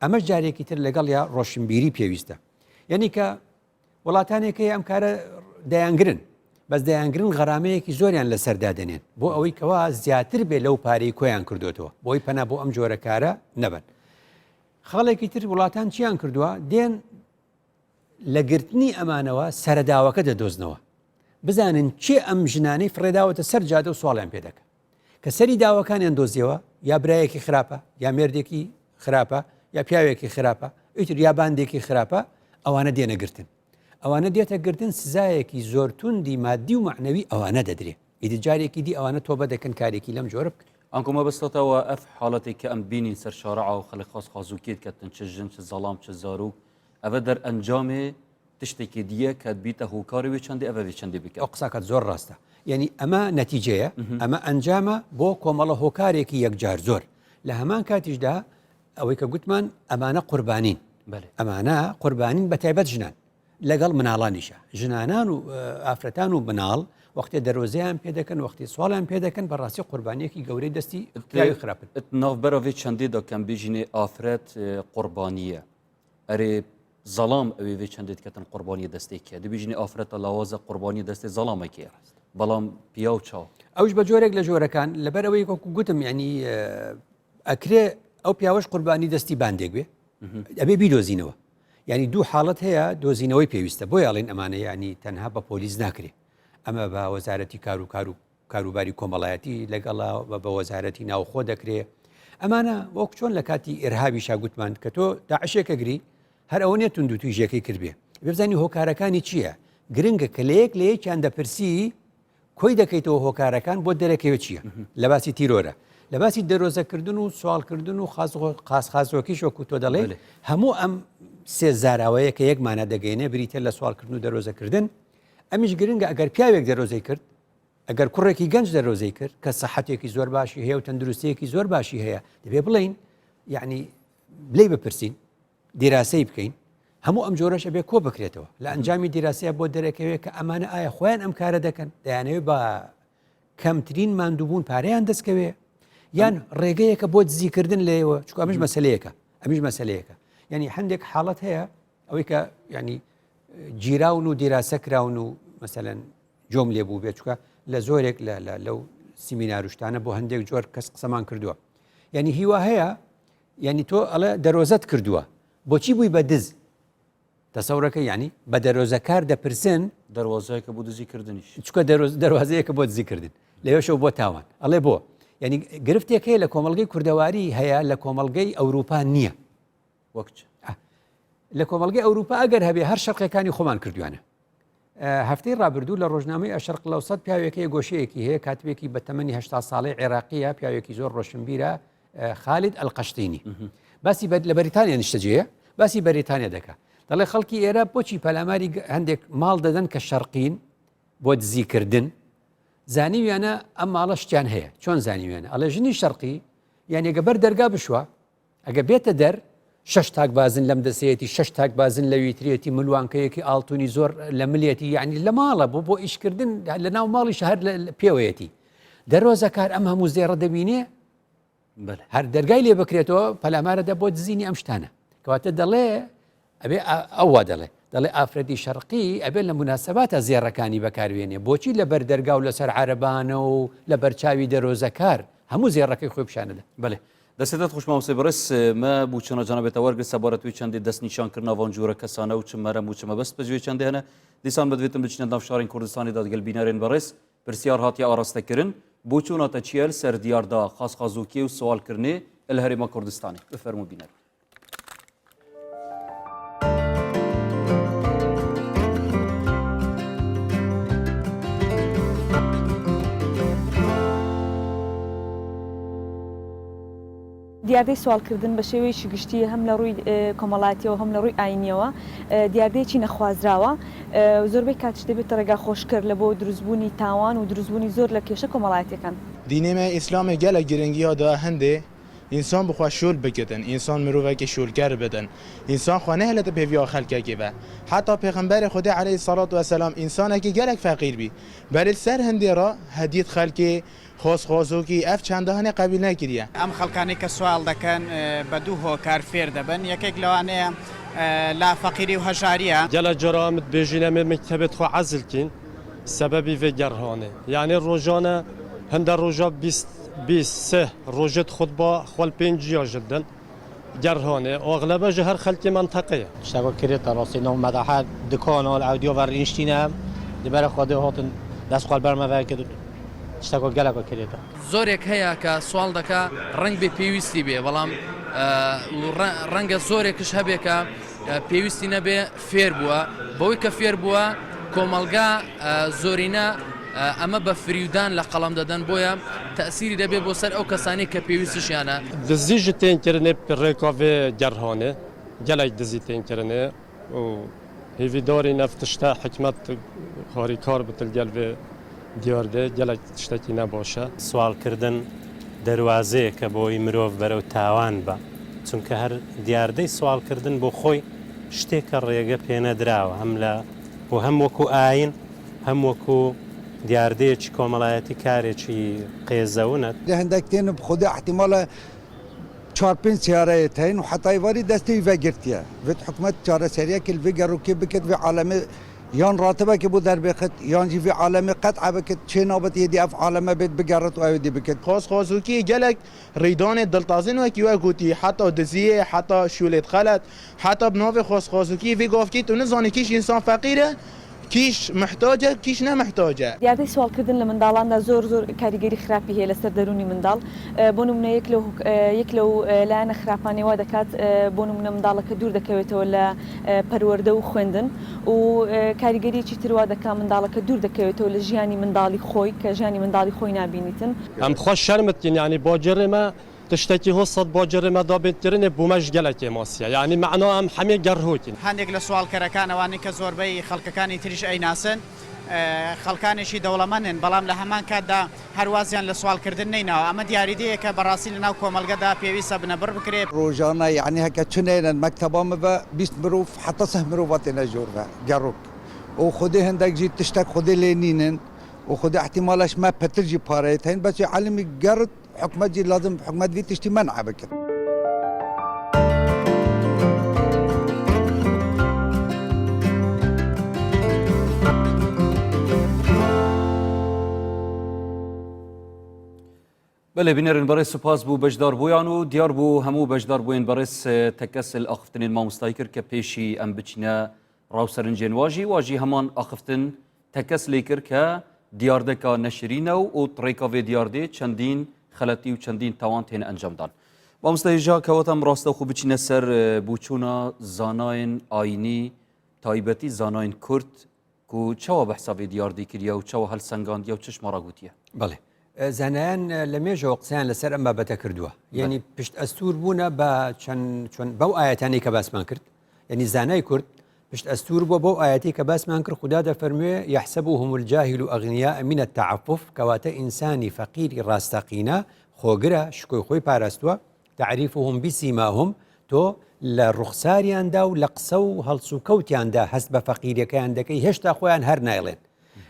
ئەمەش جارێکی تر لەگەڵ یا ڕۆشنبیری پێویستە یعنی کە وڵاتانێکی ئەم کارە دەیانگرن بەس دەیانگرن غەرامەیەکی زۆریان لەسەردادێنێن بۆ ئەوەی کەوا زیاتر بێ لەو پارەی کۆیان کردوێتەوە بۆی پەنا بۆ ئەم جۆرە کارە نەبن خەڵێکی تر وڵاتان چیان کردووە دێن لە گرتنی ئەمانەوە سەرداوەکە دەدۆزنەوە بزانن چێ ئەم ژنانەی فڕێداوەتە سەر جادە و سواڵیان پێ دەکە کە سەری داواکانیان دۆزیەوە یا برایەکی خراپە یا مێردێکی خراپە یا پیاوێکی خراپە ئیتر یا باندێکی خراپە ئەوانە دێنەگرتن ئەوانە دێتە گرتن سزایەکی زۆر توندی مادی و معنەوی ئەوانە دەدرێ ئیدی جارێکی دی ئەوانە تۆبە دەکەن کارێکی لەم جۆرە بکەن ئەنکۆ مەبەستەوە ئەف حاڵەتێک کە ئەم بینین سەر شارەعا و خەڵک خاص خازووکێت کەتن چ ژن چ زەڵام چ زاروک ئەوە دەرئەنجامێ تشتێکی دیە کە بیتە هۆکاری وێ چەندێ ئەوە وێ چەندێ بکە ئەو قساکەت زۆر ڕاستە یعنی ئەمە نەتیجەیە ئەمە ئەنجامە بۆ کۆمەڵە هۆکارێکی یەکجار زۆر لە هەمان کاتیشدا ئەوەی کە گوتمان ئەمانە قوربانین ئەمانە قوربانین بە تایبەت ژنان لەگەڵ مناڵانیشە ژنانان و ئافرەتان و مناڵ وەختێ دەرۆزیان پێ دەکەن وەختی سوالان پێ دەکەن بەڕاستی قوربانیەکی گەورەی دەستی پیاوی خراپن ناوبەرەوێ چەندێدا کەم بێژینێ ئافرەت قوربانیە ئەرێ زەڵام ئەوێ وێ چەندێت کەتن قوربانی دەستێکە دەبیژنی ئافرەتە لاوازە قوربانی دەستی زەڵامێکێ بەڵام پیا و چاو ئەوش بە جۆرێک لە جۆرەکان لەبەر ئەوەی وەکو گوتم ینی ئەکرێ ئەو پیاوەش قوربانی دەستی باندێک بێ ئەبێ بیدۆزینەوە ینی دوو حاڵەت هەیە دۆزینەوەی پێویستە بۆ یاڵین ئەمانە ینی تەنها بە پۆلیس ناکرێ ئەمە بە وەزارەتی کاروباری کۆمەڵایەتی لەگەڵا بە وەزارەتی ناوخۆ دەکرێ ئەمانە وەک چۆن لە کاتی ئێرهابی شاگوتمان کە تۆ داعشێکە گری هەر ئەوە نێت تونند و تویژەکەی کردبێ بزانانی هۆکارەکانی چییە گرنگە کە لەیەک لە یەکیان دەپرسی کۆی دەکەیتەوە هۆکارەکان بۆ دەرەکەوە چییە لە باسی تیرۆرە لە باسی دەرۆزەکردن و سوالکردن و خازۆکیش وەکو تۆ دەڵێ هەموو ئەم سێ زاراوەیە کە یەکمانە دەگەینێ بریتە لە سوالکردن و دەرۆزەکردن ئەمیش گرنگە ئەگەر پیاوێک دەرۆزەی کرد ئەگەر کوڕێکی گەنج دەرۆزەی کرد کە سەحەتێکی زۆر باشی هەیە و تەندروستەیەکی زۆر باشی هەیە دەبێ بڵین یعنی لێی بپرسین دیراسەی بکەین هەموو ئەم جۆرەشە بێ کۆ بکرێتەوە لە ئەنجامی دیراسەیە بۆ دەرەکەوێت کە ئەمانە ئایا خۆیان ئەم کارە دەکەن دەیانەوێت بە کەمترین ماندووبوون پارەیان دەستکەوێ یان ڕێگەیەکە بۆ دزیکردن لێەوە چکو ئەمیش مەسلەیەکە ینی هەندێک حاڵەت هەیە ئەوەی کە ینی گیراون و دیراسە کراون و مەسەلەن جۆم لێبوو بێت چکە لە زۆرێک لەو سیمیناروشتانە بۆ هەندێک جۆر کەس قسەمان کردووە ینی هیوا هەیە ینی تۆ ئەڵێ دەرۆزەت کردووە بۆچی بووی بە دز تەسەورەکە ینی بە دەرۆزەکار دەپرسن دەواازەیەکە بۆ دزیکردنیش چکە دەواازەیەکە بۆ دزیکردن لەوێشەوە بۆ تاوان ئەڵێ بۆ ینی گرفتێک هەیە لە کۆمەڵگەی کوردەواری هەیە لە کۆمەڵگەی ئەوروپا نییە وەکچ لە کۆمەڵگەی ئەوروپا ئەگەر هەبێ هەر شەرقەکانی خۆمان کردوانە هەفتەی ڕابردوو لە ڕۆژنامەی ئەشرق لەوسەد پیاوێکی گۆشەیەکی هەیە کاتبێکی بە تەمەنی 80 ساڵی عێراقیە پیاوێکی زۆر ڕۆشنبیرە خالید ئەلقەشتینی باسی لە بەریتانیا نیشتەجێیە باسی بەریتانیا دەکات دەڵێ خەڵکی ئێرە بۆچی پەلاماری هەندێک ماڵ دەدەن کە شەرقین بۆ دزیکردن زانیویانە ئەم ماڵە شتیان هەیە چۆن زانیویانە ئەڵێ ژنی شەرقی یان ێگەبەر دەرگا بشوە ئەگە بێتە دەر 6 تاک بازن لەم دەسەیەتی 6 تاک بازن لە ویترێتی ملوانکەیەکی ئاڵتونی زۆر لە ملێتی یعنی لە ماڵە بۆ ئیشکردن لە ناو ماڵی شەهر پێوەیەتی دەرۆزەکار ئەم هەموو زێڕە دەبینێ هەر دەرگای لێ بکرێتەوە پەلامارەدا بۆ دزینی ئەم شتانە کەواتە دەڵێ ئەبێ ئەووا دەڵێ ئافرەتی شەرقی ئەبێ لە مناسباتە زێڕەکانی بەکاربێنێ بۆچی لە بەر دەرگا و لەسەر عەرەبانە و لە بەرچاوی دەرۆزەکار هەموو زێڕەکەی خۆی پیشانەدا بەێ دەستێتت خوشماوسێ بەڕێز مە بچەنە جانەبێتە وەرگرت سەبارەتوی چەندی دەست نیشانکردنا وان جوورە کەسانە و چمەرە و چمە بەست بەجوێ چەندێ هەنە دیسان بەدوێتم بچنە ناو شارین کوردستانی دادگەل بینەرێن بەڕێز پرسیار هاتیە ئاراستەکردن بۆ چووناتە چیل سەر دیاردا خاصخازووکی و سوالکردنێ لە هەرێما کوردستانی بفەرمو بینەر دیاردەی سوالکردن بە شێوەیەکی گشتی هەم لە ڕووی کۆمەڵاتیەوە هەم لە ڕووی ئاینیەوە دیاردەیەکی نەخوازراوە زۆربەی کاتش دەبێت ڕێگا خۆشکرد لە بۆ دروستبوونی تاوان و دروستبوونی زۆر لە کێشە کۆمەڵاتیەکان دینێمە ئیسلامێ گەلە گرنگیەدا هەندێ ئینسان بخوا شول بکردن ئینسان مرۆڤێکی شولگەر بدەن ئینسان خوا نەهێڵێتە پێویە خەڵکێکی بە حتا پێغەمبەری خودی عەلەیهی سەڵات وەسەلام ئینسانێکی گەلێک فەقیر بی بەرێ سەر هەندێڕا هەدیت خەڵکی خۆزخۆزۆکی ئەف چەندە هەنێ قەبیل نەکردیە ئەم خەڵکانی کە سوال دەکەن بە دوو هۆکار فێر دەبن یەکێک لەوانەیە لا فەقیری و هەژاریە گەلە جەرامت بێژینە مێ مەکتەبێت خۆ عەزلکین سەبەبی vê gerhanê yanî rojane hinde roja 23 rojet xutba xwel pênciya ji din جرهانه واغلبها جهر خلق منطقه اشتغل كريتا راسينا مدحات دكانه العوديو ورينشتينا دبر خاده هاتن دست قال برما وكد اشتغل جلك كريتا زۆرێک هەیە کە سوال دەکا ڕنگ بێ پێویستی بێ بەڵام ڕەنگە زۆرێکش هەبێ کە پێویستی نەبێ فێر بووە بەوەی کە فێر بووە کۆمەلگا زۆرینە ئەمە بە فریودان لە قەڵام دەدەن بۆیە تەسیری دەبێ بۆ سەر ئەو کەسانی کە پێویستیشیانە دزی ji tênkirine pirêkavê gerhanê gelek dizî tênkirine û hêvîdarî nev tişta hikmet harîkar bi til gel vê diyar de gelek tiştekî ne baş e سوالکردن دەواازەیەکە بۆی مرۆڤ بەرەو تاوان بە چونکە هەر دیاردەی سوالکردن بۆ خۆی شتێکە ڕێگە پێنەدراوە هەم لە بۆ هەم وەکو ئاین هەم وەکو دیاردەیەکی کۆمەڵایەتی کارێکی قێزەونەت هەندێک تێن بخۆدا احتیمالە 4-5 سیارەیە هەین و حتایواری دەستی vegirtiye vê hikûmet çareseriyekê vê gerokê bikit vê alemê yan ratibekê bû derbêxit yan jî vê alemê qet bikit çê nabet yêdî ev aleme bêt bigerit û ew dê bikit خۆزخۆزووکی gelek rîdanê diltazin wekî we gotî heta diziyê heta şûlê xelet heta bi navê xۆzxۆzûkî vê gavkî tu nizanî kîş însan feqîr e کیش محتاجه کیش نه محتاجه دیاردەی سوالکردن لە منداڵاندا زۆر کاریگەری خراپی هەیە لەسەر دەرونی منداڵ بۆ نمونە یەک لەو لایەنە خراپانەی وا دەکات بۆ نمونە منداڵەکە دوور دەکەوێتەوە لە پەروەردە و خوێندن و کاریگەریی تروا دەکات منداڵەکە دوور دەکەوێتەوە لە ژیانی منداڵی خۆی کە ژیانی منداڵی خۆی نابینیتن ئەم خۆش شەرمتین ینی باجرێمە تشتێکی هۆسەد باجرێمە دابێتکردنێ بوومەش gelekê ماسیە یعنی معنا ئەم هەمێ گەڕهۆکین هەندێک لە سوالکەرەکانەوانی کە زۆربەی خەڵکەکانی تریش ئەیناسن خەڵکانێکی دەوڵەمەندن بەڵام لە هەمان کاتدا هەروازیان لە سوالکردن نینەوە ئەمە دیاریدەیە کە بەڕاستی لەناو کۆمەلگەدا پێویستە بنەبڕ بکرێت ڕۆژانە یعنی هەکە چنێنن مەکتەبامە بە 20 مرۆڤ حتا سه مرۆڤ تێنە جۆرە گەڕۆک و خودێ هەندێک جی تشتێک خودێ لێ نینن و خودێ احتیمالش مە پەترجی پارەیە هەین بەچی عالمی گەرت حکومت جی لازم حکومت وی تشتی منع بکن بله بینرین برای سپاس بو بجدار بویان و دیار بو همو بجدار بوین برای تکسل آخفتنین ما مستایکر که پیشی ام بچینه راو سرنجین واجی همان آخفتن تکسلی کر که دیارده که نشرینه و طریقه و دیارده چندین خلطی و چندین تاوان تین انجام دان. با مستایجا که وقتم راسته خوب بچینه سر بوچونا زاناین آینی تایبتی زاناین کرد که چوا بحساب دیاردی کریا و چوا هل سنگاند یا چشم را گوتیه؟ بله زانایان لە مێژەوە قسەیان لەسەر ئەم بابەتە کردووە یعنی پشت ئەستور بوونە بە چۆن بەو ئاەتانی کە باسمان کرد یعنی زانای کورد پشت ئەستور بووە بەو ئاەتی کە باسمان کرد خدا دەفەرموێ یحسبوهم الجاهل أغنياء من التعفف کەواتە ئینسانی فەقیری ڕاستەقینە خۆگرە شکۆی خۆی پاراستووە تعریفهم بسیماهم تۆ لە ڕوخساریاندا و لە قسە و هەڵسو کەوتیاندا هەست بە فەقیریەکەیان دەکەی هێشتا خۆیان هەر نایڵێن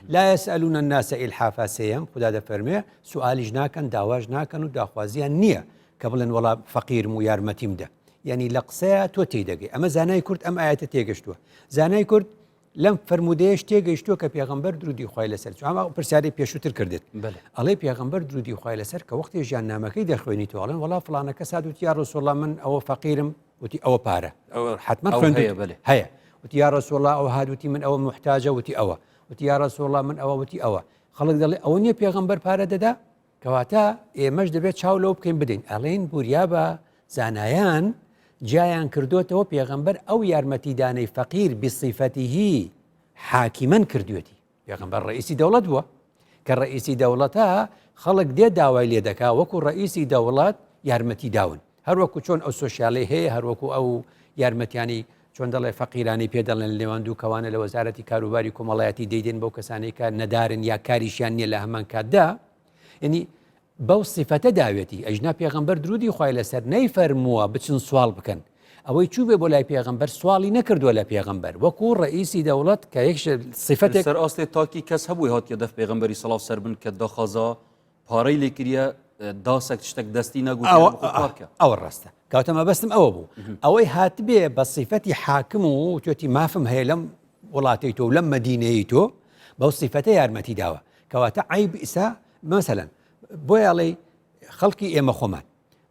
لا يسألون الناس إلحافا سيم خدا دەفەرمێ سواليش ناکەن داواش ناکەن و داخوازیان نییە کە بڵێن وەڵا فەقیرم و یارمەتیم دە یعنی لە قسەیە تۆ تێدەگەی ئەمە زانای کورد ئەم ئاەتە تێگەشتووە زانای کورد لەم فەرمودەیەش تێگەیشتووە کە پێغەمبەر درودی خوای لەسەر ئەمە پرسیاری پێشووتر کردێت ئەڵێ پێغەمبەر درودی خوای لەسەر کە وەختی ژیاننامەکەی دەخوێنی تۆڵێن وەڵا فڵانە کەس هات یا ڕەسوڵ الله من ئەوە فەقیرم وتی ئەوە پارە حتمما خوێندووە هەیە وتی یا ڕەسوڵ الله ئەوە هات وتی من ئەوە محتاجە وتی ئەوە وتی یا ڕەسوڵ الله من ئەوە وتی ئەوە خەڵک دەڵێ ئەوە نییە پێغەمبەر پارە دەدا کەواتە ئێمەش دەبێت چاو لەو بکەین بدەین ئەڵێن بوریا بە زانایان جایان کردوێتەوە پێغەمبەر ئەو یارمەتیدانەی فەقیر بصیفەتیهی حاکیمەن کردوێتی پێغەمبەر ڕئیسی دەوڵەت بووە کە ڕئیسی دەوڵەتە خەڵک دێ داوای لێ دەکا وەکو ڕئیسی دەوڵەت یارمەتی داون هەروەکو چۆن ئەو سۆشیاڵی هەیە هەروەکو ئەو یارمەتیانی چۆن دەڵێ فەقیرانی پێدەڵێن لێوان دوو کەوانە لە وەزارەتی کاروباری کۆمەڵایەتی دەیدێن بەو کەسانی کە نەدارن یا کاریشیان نییە لە هەمان کاتدا یعنی بەو سیفەتە داوێتی ئەژنا پێغەمبەر درودی خوای لەسەر نەیفەرمووە بچن سوال بکەن ئەوەی چوو بێ بۆ لای پێغەمبەر سوالی نەکردووە لە پێغەمبەر وەکو ڕئیسی دەوڵەت کە یەک سیفەتێک سەر ئاستێ تاکی کەس هەبووی هاتیە دەف پێغەمبەری سەڵاو سەر بن کە داخوازا پارەی لێ کریە داسێک تشتێک دەستی نەگوت ئەوە ڕاستە کەوتەمە بەستم ئەوە بوو ئەوەی هاتبێ بە سیفەتی حاکم و توێتی مافم هەیە لەم وڵاتی تۆ لەم مەدینەی تۆ بەو سیفەتە یارمەتی داوە کەواتە عیب ئیسا مەسەلەن بۆ یاڵێ خەڵکی ئێمە خۆمان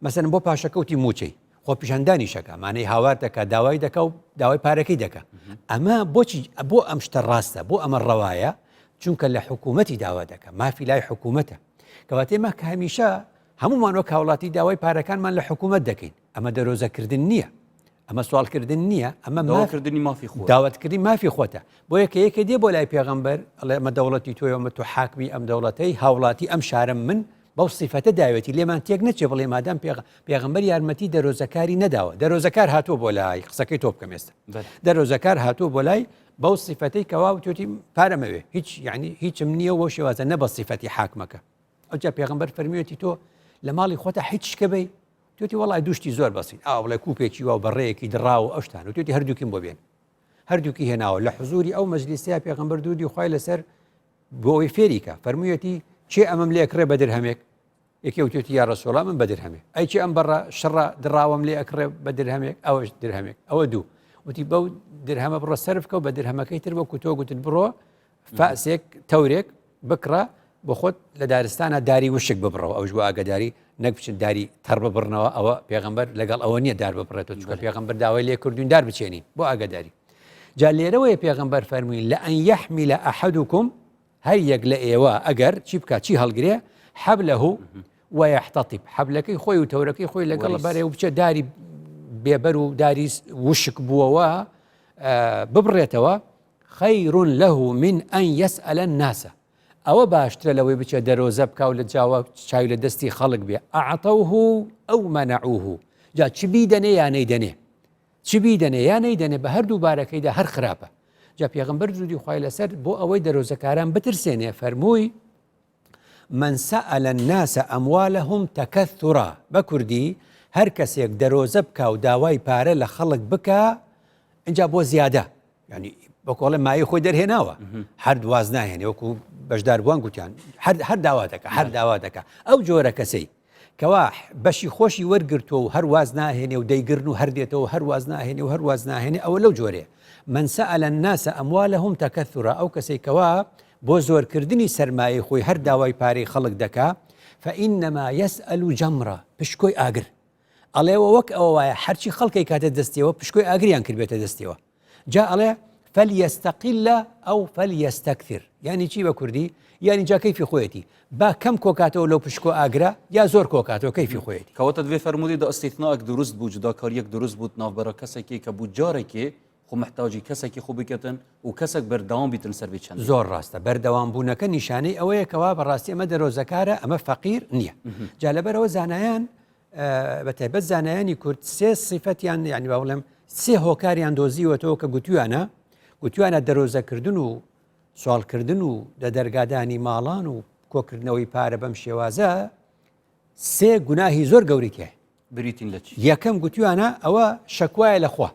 مەسەلەن بۆ پاشەکەوتی موچەی خۆ پیشاندانی شەکە مانەی هاوار دەکە داوای دەکە و داوای پارەکەی دەکە ئەمە بۆچی بۆ ئەم شتە ڕاستە بۆ ئەمە ڕەوایە چونکە لە حکوومەتی داوا دەکە مافی لای حکوومەتە کەواتە ئێمە کە هەمیشە هەمومان وەک هاوڵاتی داوای پارەکانمان لە حکوومەت دەکەین ئەمە دەرۆزەکردن نییە ئەمە سوالکردن نییە ئەمە داواکردنی مافی خۆ داوەتکردی مافی خۆتە بۆ یەکە یەکە دێ بۆ لای پێغەمبەر ئەڵێ ئەمە دەوڵەتی تۆی ئەمە تو حاکمی ئەم دەوڵەتەی هاوڵاتی ئەم شارم من بەو سیفەتە داوێتی لێمان تێک نەچێ بڵێ مادام پێغەمبەر یارمەتی دەرۆزەکاری نەداوە دەرۆزەکار هاتووە بۆ لای قسەکەی تۆ بکەم ئێستا دەرۆزەکار هاتووە بۆ لای بەو سیفەتەی کەوا توتی پارەمەوێ هیچ یعنی هیچم نییە وە شێوازە نە بە سیفەتی حاکمەکە ئەوجا پێغەمبەر فەرمیێتی تۆ لە ماڵی خۆتە هیچ شکە بەی توتی وڵای دوشتی زۆر بەسیت ئاوڵێ کوپێکی و بەڕێیەکی دراوە ئەو شتان و توتی هەردووکیم بۆ بێن هەردووکی هێناوە لە حزوری ئەو مەجلیسەیە پێغەمبەر دوودی خوای لەسەر بۆەوەی فێریکە فەرموویەتی چێ ئەمەم لێ ئەکڕێ بە دەرهەمێک یەکێ وتێتی یا ڕەسوڵا من بە دەرهەمێک ئەی چی ئەم بەڕە شەڕە دراوەم لێ ئەکڕێ بە دەرهەمێک ئەوەش دەرهەمێک ئەوە دوو وتی بەو دەرهەمە بڕۆ سەرفکە و بە دەرهەمەکەی تر بۆ کوتۆ گوتت بڕۆ فاسێک تەورێک بکڕە بۆ خۆت لە دارستانە داری وشک ببڕەوە ئەوش بۆ ئاگداری نەک بچن داری تەڕ ببڕنەوە ئەوە پێغەمبەر لەگەڵ ئەوە نییە دار ببڕێتەوە چونکە پێغەمبەر داوای لێ کردوین دار بچێنین بۆ ئاگداری جا لێرەوەیە پێغەمبەر فەرمووی لە ئەن یەحمیلە ئەحەدوکم هەر یەک لە ئێوە ئەگەر چی بکات چی هەڵگرێ حەبلەه وەیەحتەطیب حەبلەکەی خۆی و تەورەکەی خۆی لەگەڵ بەرێ و بچێ داری بێبەر و داری وشک بووەوە ببڕێتەوە خەیڕ لەه من ئەن یەسئەلە الناس ئەوە باشترە لەوەی بچێ دەرۆزە بکە و لە جاوە چاوی لە دەستی خەڵک بێ ئەعتەوه ئەو مەنەعوه جا چ بیدەنێ یا نەیدەنێ چ بیدەنێ یا نەیدەنێ بە هەردوو بارەکەیدا هەر خراپە جا پێغەمبەر جوودی خوای لەسەر بۆ ئەوەی دەرۆزەکاران بترسێنێ فەرمووی من سأل الناس أموالهم تكثرا بكردي هر کەسێک دەرۆزە بکە و داوای پارە لە خەڵک بکە اینجا بۆ زیادە یعنی بەکۆڵێ مای خۆی دەرهێناوە هەر دواز ناهێنێ وەکو بەشداربووان گوتیان هەر داوا دەکە هەر داوا دەکە ئەو جۆرە کەسەی کەوا بەشی خۆشی وەرگرتووە و هەر واز ناهێنێ و دەیگرن و هەردێتەوە هەر واز ناهێنێ و هەر واز ناهێنێ ئەوە لەو جۆرێ من سأل الناس أموالهم تكثرا ئەو کەسەی کەوا بۆ زۆرکردنی سەرمایە خۆی هەر داوای پارەی خەڵک دەکا فإنما يسأل جمرة پشکۆی ئاگر ئەڵێەوە وەک ئەوە وایە هەرچی خەڵکی کاتە دەستیەوە پشکۆی ئاگریان کردبێتە دەستیەوە جا ئەڵێ فليستقل أو فليستكثر يعني چی بە کوردی یعنی جا کەیفی خۆیەتی با کەم کۆکاتەوە لەو پشکۆ ئاگرە یا زۆر کۆکاتەوە کەیفی خۆیەتی کەواتە دوێ فەرمودی دا ئەستیثناءێک دروست بوو جوداکاریەک دروست بوو ناوبەرە کەسێکی کە بوو جارێکی خۆ محتاجی کەسێکی خۆ بکەتن و کەسێک بەردەوام بیتن سەر چەند زۆر ڕاستە بەردەوام بوونەکە نیشانەی ئەوەیە کەوا بەڕاستی ئەمە دەرۆزەکارە ئەمە فەقیر نییە جا لەبەرەوە زانایان بەتایبەت زانایانی کورد سێ صفەتیان یعنی با بڵێم سێ هۆکاریان دۆزیوەتەوە کە گوتویانە دەرۆزەکردن و سوالکردن و لە دەرگادانی ماڵان و کۆکردنەوەی پارە بەم شێوازە سێ گوناهی زۆر گەورێکە بریتین لە چی یەکەم گوتویانە ئەوە شەکوایە لەخوا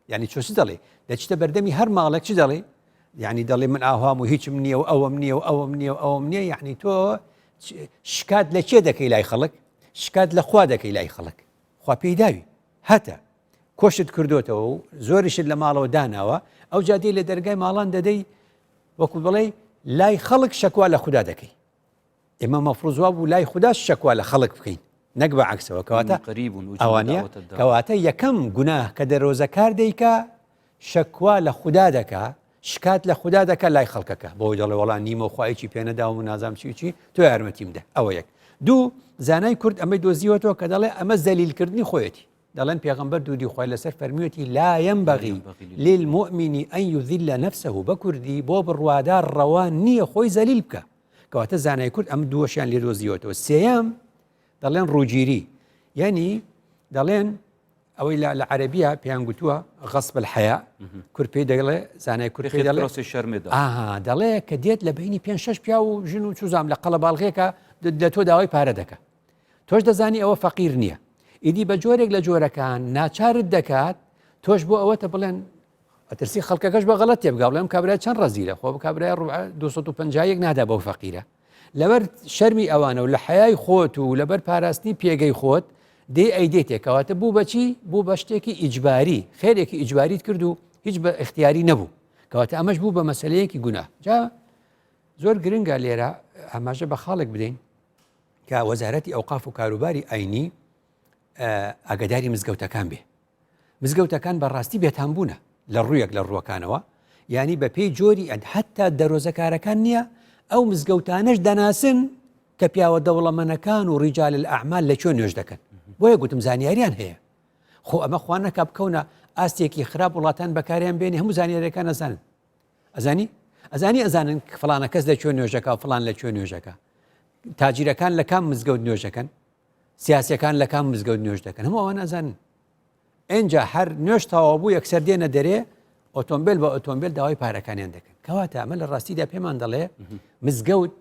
یعنی چۆسی دەڵێ دەچتە بەردەمی هەر ماڵێک چی دەڵێ یعنی دەڵێ من ئاهام و هیچم نییە و ئەوەم نییە و ئەوەم نییە و ئەوەم نییە یعنی تۆ شکات لە چێ دەکەی لای خەڵک شکات لە خوا دەکەی لای خەڵک خوا پێی داوی هەتە کۆشت کردوتەوە و زۆریشت لە ماڵەوە داناوە ئەو جادی لە دەرگای ماڵان دەدەی وەکو بڵێ لای خەڵک شەکوا لە خوددا دەکەی ئێمە مەفروض وا بوو لای خوددا شەکوا لە خەڵک بکەین نەک بە عەکسەوە کەواتە ئەوانە کەواتە یەکەم گوناه کە دەرۆزەکار دەیکا شەکوا لە خوددا دەکا شکات لە خوددا دەکە لای خەڵکەکە بۆی دەڵێ وەڵام نیمە خوایکی پێنەداوم و نازام چی تۆ یارمەتیم دە ئەوە یەک دوو زانای کورد ئەمەی دۆزیوەتەوە کە دەڵێ ئەمە زەلیلکردنی خۆیەتی دەڵێن پێغەمبەر دوودی خوای لەسەر فەرمیوەتی لا ينبغي للمؤمن أن يذل نفسه بەکوردی بۆ بڕوادار ڕەوان نییە خۆی زەلیل بکە کەواتە زانای کورد ئەم دووەشیان لێ دۆزیوەتەوە سێیەم دەڵێن ڕووگیری یعنی دەڵێن ئەوەی لە عەرەبیە پێیان گوتووە غەصب الحەیا کورد پێی دەڵێ زانای کورد پێی دەڵێ دەڵێ کە دێت لە بینی 5-6 پیا و ژن و چوزام لە قەڵەباڵغێکە لە تۆ داوای پارە دەکە تۆش دەزانی ئەوە فەقیر نییە ئیدی بە جۆرێک لە جۆرەکان ناچارت دەکات تۆش بۆ ئەوەتە بڵێن ئەترسی خەڵکەکەش بە غەڵەت تێبگا بڵێم کابرای چەند ڕەزیلە خۆ کابرای 250 نادا بەو فەقیرە لەبەر شەرمی ئەوانە و لە حەیای خۆت و لەبەر پاراستنی پێگەی خۆت دێ ئەیدێتێکەواتە بوو بەچی بوو بە شتێکی ئیجباری خێرێکی ئیجباریت کرد و هیچ بە اختیاری نەبوو کەواتە ئەمەش بوو بە مەسەلەیەکی گوناه جا زۆر گرنگە لێرە ئاماژە بە خاڵک بدەین کە وەزارەتی ئەوقاف و کاروباری ئاینی ئاگاداری مزگەوتەکان بێ مزگەوتەکان بەڕاستی بێتانبوونە لە ڕوویەک لە ڕووەکانەوە ینی بە پێی جۆری حتا دەرۆزەکارەکان نییە ئەو مزگەوتانش دەناسن کە پیاوە دەوڵەمەنەکان و ڕیجال الأعمال لە چۆن نوێژ دەکەن بۆیە گوتم زانیاریان هەیە خۆ ئەمە خوان نەکا بکەونە ئاستێکی خراپ وڵاتان بەکاریان بێنێ هەموو زانیاریەکان ئەزانن ئەزانن فڵانە کەس لە چۆن نوێژەکە و فڵان لە چۆن نوێژەکە تاجیرەکان لە کام مزگەوت نوێژەکەن سیاسەکان لە کام مزگەوت نوێژ دەکەن هەموو ئەوان ئەزانن ئەنجا هەر نوێژ تەواو بوو یەکسەر دێنە دەرێ ئۆتۆمبیل بە ئۆتۆمبیل داوای پارەکانیان دەکەن کەواتە ئەمە لە ڕاستیدا پێمان دەڵێ مزگەوت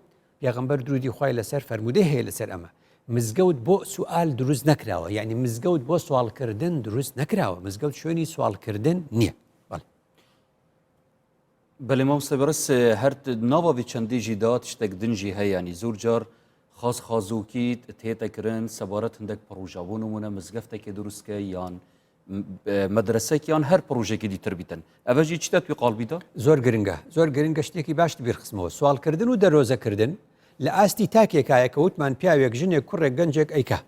پێغەمبەر درودی خوای لەسەر فەرموودەی هەیە لەسەر ئەمە مزگەوت بۆ سوال دروست نەکراوە یعنی مزگەوت بۆ سوالکردن دروست نەکراوە مزگەوت شوێنی سوالکردن نییە بەڵێ مامۆستا بەڕێز هەر ناوەوی چەندێژی دا تشتێک دنجی هەیە ینی زۆر جار خازووکی تێتەکردن سەبارەت هەندێک پڕۆژەبوون ومونە مزگەفتێکی دروستکە یان مەدرسەێک یان هەر پرۆژێکی دیتر بیتن ئەڤژی چتە توی قالبیدا زۆر گرنگە شتێکی باش بیرخستمەوە سوالکردن و دەرۆزەکردن لە ئاستی تاکێکایە کە وتمان پیاوێک ژنێک کوڕێک گەنجێک ئەیکا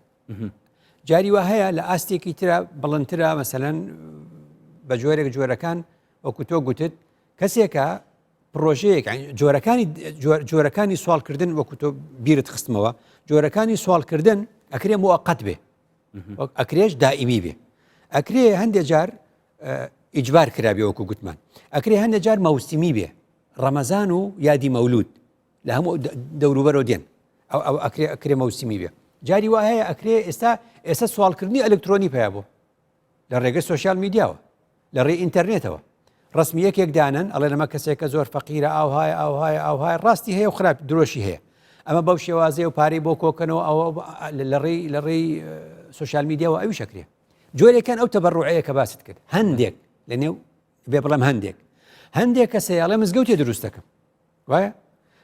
جاری وا هەیە لە ئاستێکی ترە بڵندترە مەسەلەن بە جۆرەکان وەکو تۆ گوتت کەسێکە پرۆژەیەک جۆرەکانی سوالکردن وەکو تۆ بیرت خستمەوە جۆرەکانی سوالکردن ئەکرێ موقت بێ ئەکرێش دائیمی بێ ئەکرێ هەندێک جار ئیجبار کرابێ وەکو گوتمان ئەکرێ هەندێک جار مەوسیمی بێ ڕەمەزان و یادی مەولود لە هەموو دەوروبەرەوە دێن ئەو ئەکرێ مەوسیمی بێ جاری وا هەیە ئەکرێ ئێستا سوالکردنی ئەلکترۆنی پیا بوو لە ڕێگەی سوۆسیال میدیاوە لە ڕێی ئینتەرنێتەوە ڕسمی یەکێک دانن ئەڵێ لەمە کەسێکە زۆر فەقیرە ئاوهای ڕاستی هەیە و خراپ درۆشی هەیە ئەمە بەو شێوازەیە و پارەی بۆ کۆکەنەوە ئەوە لە ڕێی سوۆسیال میدیاوە ئەوی شەکرێ جۆرێکەکەن ئەو تەبەڕوعەیە کە باست کرد هەندێک لە نێو بێ بڵێم هەندێک کەسەیەڵێ مزگەوتی دروست دەکەم وایە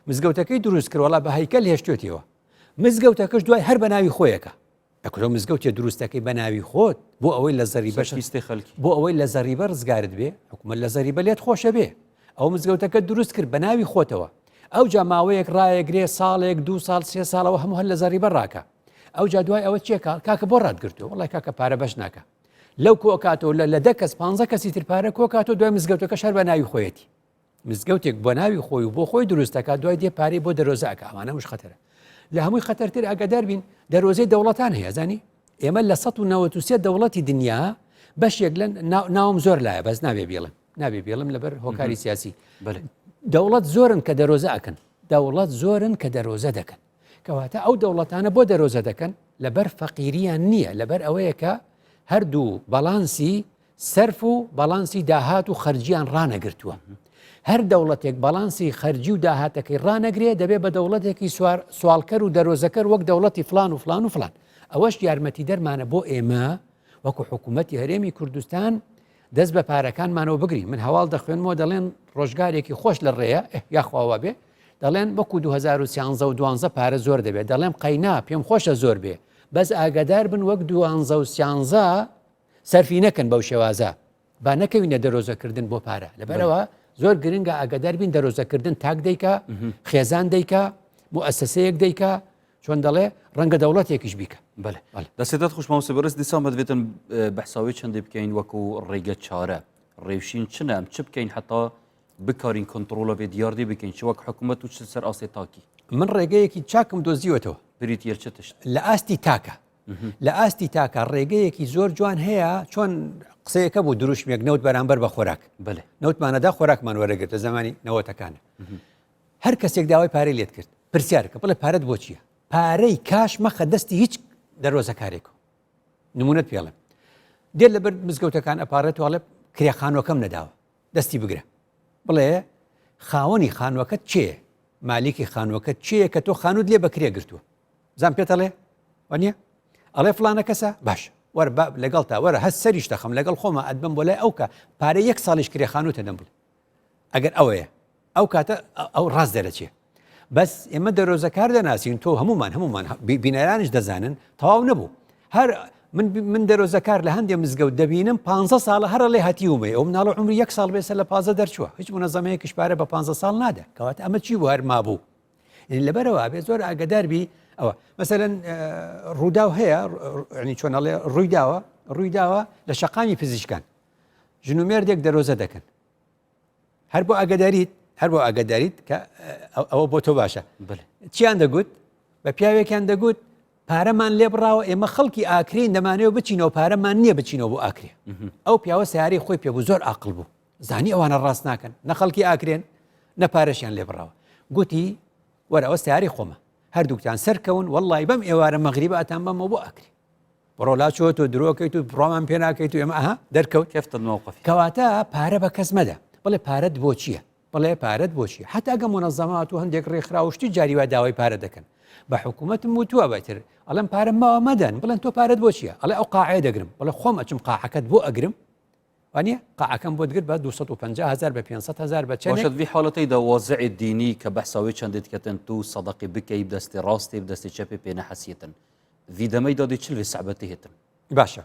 مزگەوتەکەی دروست کردوەڵا بە هەیکەل هێشتوێتەوە مزگەوتەکەش دوای هەر بە ناوی خۆیەکە ئەکرۆ مزگەوتێ دروستەکەی بە ناوی خۆت بۆ ئەوەی لە زەریبە خەڵکی بۆ ئەوەی لە زەریبە ڕزگارت بێ حکومەت لە زەریبە لێت خۆشە بێ ئەو مزگەوتەکە دروست کرد بە ناوی خۆتەوە ئەو جا ماوەیەک ڕایەگرێ ساڵێک 2 ساڵ 3 ساڵەوە هەموو هەر لە زەریبە ڕاکە ئەو جا دوای ئەوە چێکە کاکە بۆ ڕاتگرتووە وڵای کاکە پارە بەش ناکە لەو کۆکاتەوە لە 10 کەس 15 کەسی تر پارە کۆکاتەوە دوای مزگەوتەکە شەر بە ناوی خۆیەتی مزگەوتێک بۆ ناوی خۆی و بۆ خۆی دروستەکە دوای دێ پارەی بۆ دەرۆزەکە ئەوانە مش خەتەرە لە هەمووی خەتەرتر ئاگادار بین دەرۆزەی دەوڵەتان هەیە زانی ئێمە لە 1993 دەوڵەتی دنیا بەشێک لە ناوم زۆر لایە بەس نابێ بێڵم لەبەر هۆکاری سیاسی دەوڵەت زۆرن کە دەرۆزە ئەکەن دەوڵەت زۆرن کە دەرۆزە دەکەن کەواتە ئەو دەوڵەتانە بۆ دەرۆزە دەکەن لەبەر فەقیریان نییە لەبەر ئەوەیە کە هەردوو بەڵانسی سەرف و بەڵانسی داهات و خەرجیان ڕانەگرتووە هەر دەوڵەتێک بەڵانسی خەرجی و داهاتەکەی ڕانەگرێ دەبێت بە دەوڵەتێکی سوالکەر و دەرۆزەکەر وەک دەوڵەتی فلان و فلان و فلان ئەوەش یارمەتی دەرمانە بۆ ئێمە وەکو حکوومەتی هەرێمی کوردستان دەست بە پارەکانمانەوە بگری من هەواڵ دەخوێنمەوە دەڵێن ڕۆژگارێکی خۆش لە ڕێیە یاخواوە بێ دەڵێن وەکو 2013 و 12 پارە زۆر دەبێت دەڵێن قەینا پێم خۆشە زۆر بێ بەس ئاگادار بن وەک 2013 سەرفی نەکەن بەو شێوازە با نەکەوینە دەرۆزەکردن بۆ پارە لەبەرەوە زۆر گرنگە ئاگادار بین دەرۆزەکردن تاک دەیکا خێزان دەیکا مؤسسەیەک دەیکا چۆن دەڵێ ڕەنگە دەوڵەتێکیش بیکە دەسێدات خوشماوەسە بەرز دیسان بەدوێتن بەحساوی چەندێ بکەین وەکو ڕێگە چارە ڕێوشین چنە ئەم چ بکەین حتا بکارین کۆنتڕۆڵە بێ دیاردی بکەین چ وەک حکوومەت و چ سەر ئاسێ تاکی من ڕێگەیەکی چاکم دۆزیوەتەوە بریتە چ تشت لە ئاستی تاکە لە ئاستی تاکە ڕێگەیەکی زۆر جوان هەیە چۆن قسەیەکە بوو دروشمێک نەوت بەرامبەر بە خۆراک نەوتمانەدا خۆراکمان وەرەگرتە زمانی نەوەتەکانە هەر کەسێک داوای پارەی لێت کرد پرسیارکە بڵێ پارەت بۆ چییە پارەی کاش مەخە دەستی هیچ دەرۆزەکارێکەوە نمونەت پێڵێم دێت لەبەر مزگەوتەکان ئەپارێتوەڵێ کرێخانوەکەم نەداوە دەستی بگرە بڵێ خاوەنی خانوەکەت چێ مالیکی خانوەکەت چیە کە تۆ خانوت لێ بەکرێ گرتووە زان پێتەڵێ وانە ئەڵێ فلانە کەسە باش وەرە لەگەڵ تا وەرە هەست سەریش دەخەم لەگەڵ خۆمە ئەدبم بۆ لای ئەو کە پارەی 1 ساڵیش کرێخانوتە دەم بڵێ ئەگەر ئەوەیە ئەو کاتە ئەو ڕاست دەرەچێ بەس ئێمە دەرۆزەکار دەناسین تۆ هەمومان بینەرانش دەزانن تەواو نەبوو هەر من دەرۆزەکار لە هەندێک مزگەوت دەبینم 15 ساڵە هەرە لێ هەتیومێ ئەو مناڵە عمری 1 ساڵ بێسە لە پازە دەرچووە هیچ منەزەمەیەکیش پارە بە 15 ساڵ نادە کەواتە ئەمە چی بوو هەر مابوو لەبەرەوە بێ زۆر ئاگدار بی ئەوە مەسەرەن ڕووداو هەیە ینی چۆنەڵێ ڕوویداوە لە شەقامی پزیشکان ژنومێردێک دەرۆزە دەکەن هەر بۆ ئاگاداریت کە ئەوە بۆ تۆ باشە چیان دەگوت بە پیاوێکیان دەگوت پارەمان لێ بڕاوە ئێمە خەڵکی ئاکرین دەمانەوە بچینەوە پارەمان نییە بچینەوە بۆ ئاکرێ ئەو پیاوە سیارەی خۆی پێبوو زۆر عاقڵ بوو زانی ئەوانە ڕاست ناکەن نە خەڵکی ئاکرێن نە پارەشیان لێ بڕاوە گوتی وەرەوە سیارەی خۆمە هەردووکتان سەرکەون وەڵی بەم ئێوارە مەغریبە ئەتان بەمەوە بۆ ئاکری بڕۆلا چۆت و درۆکەیت و بڕۆمان پێ ناکەیت و ئێمە دەرکەوت کەواتە پارە بە کەس مەدە بڵێ پارەت بۆ چییە بڵێ پارەت بۆ چیە حتا ئەگە مونەزەمات و هەندێک ڕێکخراوشتی جاریوا داوای پارە دەکەن بە حکوومەتم وتووە بەتر ئەڵم پارە ماوە مەدەن بڵێن تۆ پارەت بۆ چییە ئەڵێ ئەو قاعەیە دەگرم بڵێ خۆم ئەچم قاعەکەت بۆ ئەگرم وانە قاعەکەم بۆ دەگرت بە 250,000 بە 500,000 بە چەند باشد في حالتي وازع الديني كبحثاوي چندت كتن تو صدقي بكي بدستي راستي بدستي چپي بين حسيتن في دمي دادي چل في صعبتي هتن باشە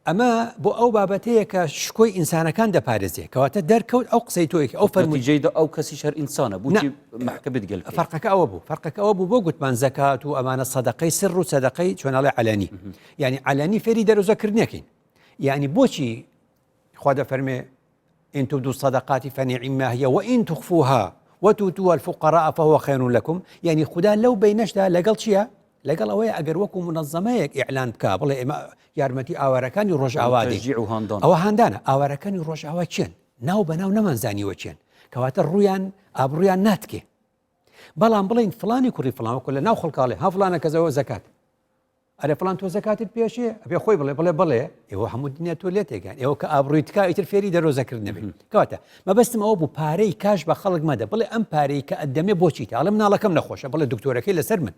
ئەمە بۆ ئەو بابەتەیە کە شکۆی ئینسانەکان دەپارێزێ کەواتە دەرکەوت ئەو قسەی تۆیەکی ئەو فەرموویجێدا ئەو کەسی شەر ئینسانە بووی محکەبت گەل فەرقەکە ئەوە بوو بۆ گوتمان زەکات و ئەمانە سەدەقەی سر و سەدەقەی چۆناڵی علەنی یعنی علەنی فێری دەرۆزەکردنەکەین یعنی بۆچی خوا دەفەرمێ إن تبدوا الصدقات فنعما هي وإن تخفوها وتؤتوها الفقراء فهو خير لكم يعني خدا لو بينشدا لەگەڵ چییە لەگەڵ ئەوەیە ئەگەر وەکو منەظەمەیەک ئیعلان بکا بڵێ ئێمە یارمەتی ئاوارەکانی ڕۆژئاوا دەین ئەوە هاندانە ئاوارەکانی ڕۆژئاوا چێن ناو بەناو نەمانزانیوە چێن کەواتە ڕویان ئابڕویان ناتکێ بەڵام بڵین فلانی کوڕی فلان وەکو لە ناو خەڵکاڵێ ها فلانە کەسەوە زەکات ئەرێ فلان تۆ زەکاتت پێشێ ئەبێ خۆی بڵێ ئێوە هەموو دنیا تۆ لێ تێگەن ئێوە کە ئابڕووی تکا ئیتر فێری دەرۆزەکرد نەبێت کەواتە مەبەستم ئەوە بوو پارەی کاش بە خەڵک مەدە بڵێ ئەم پارەی کە ئەدەمێ بۆچیتە ئەڵێ مناڵەکەم نەخۆشە بڵێ دکتۆرەکەی لەسەر من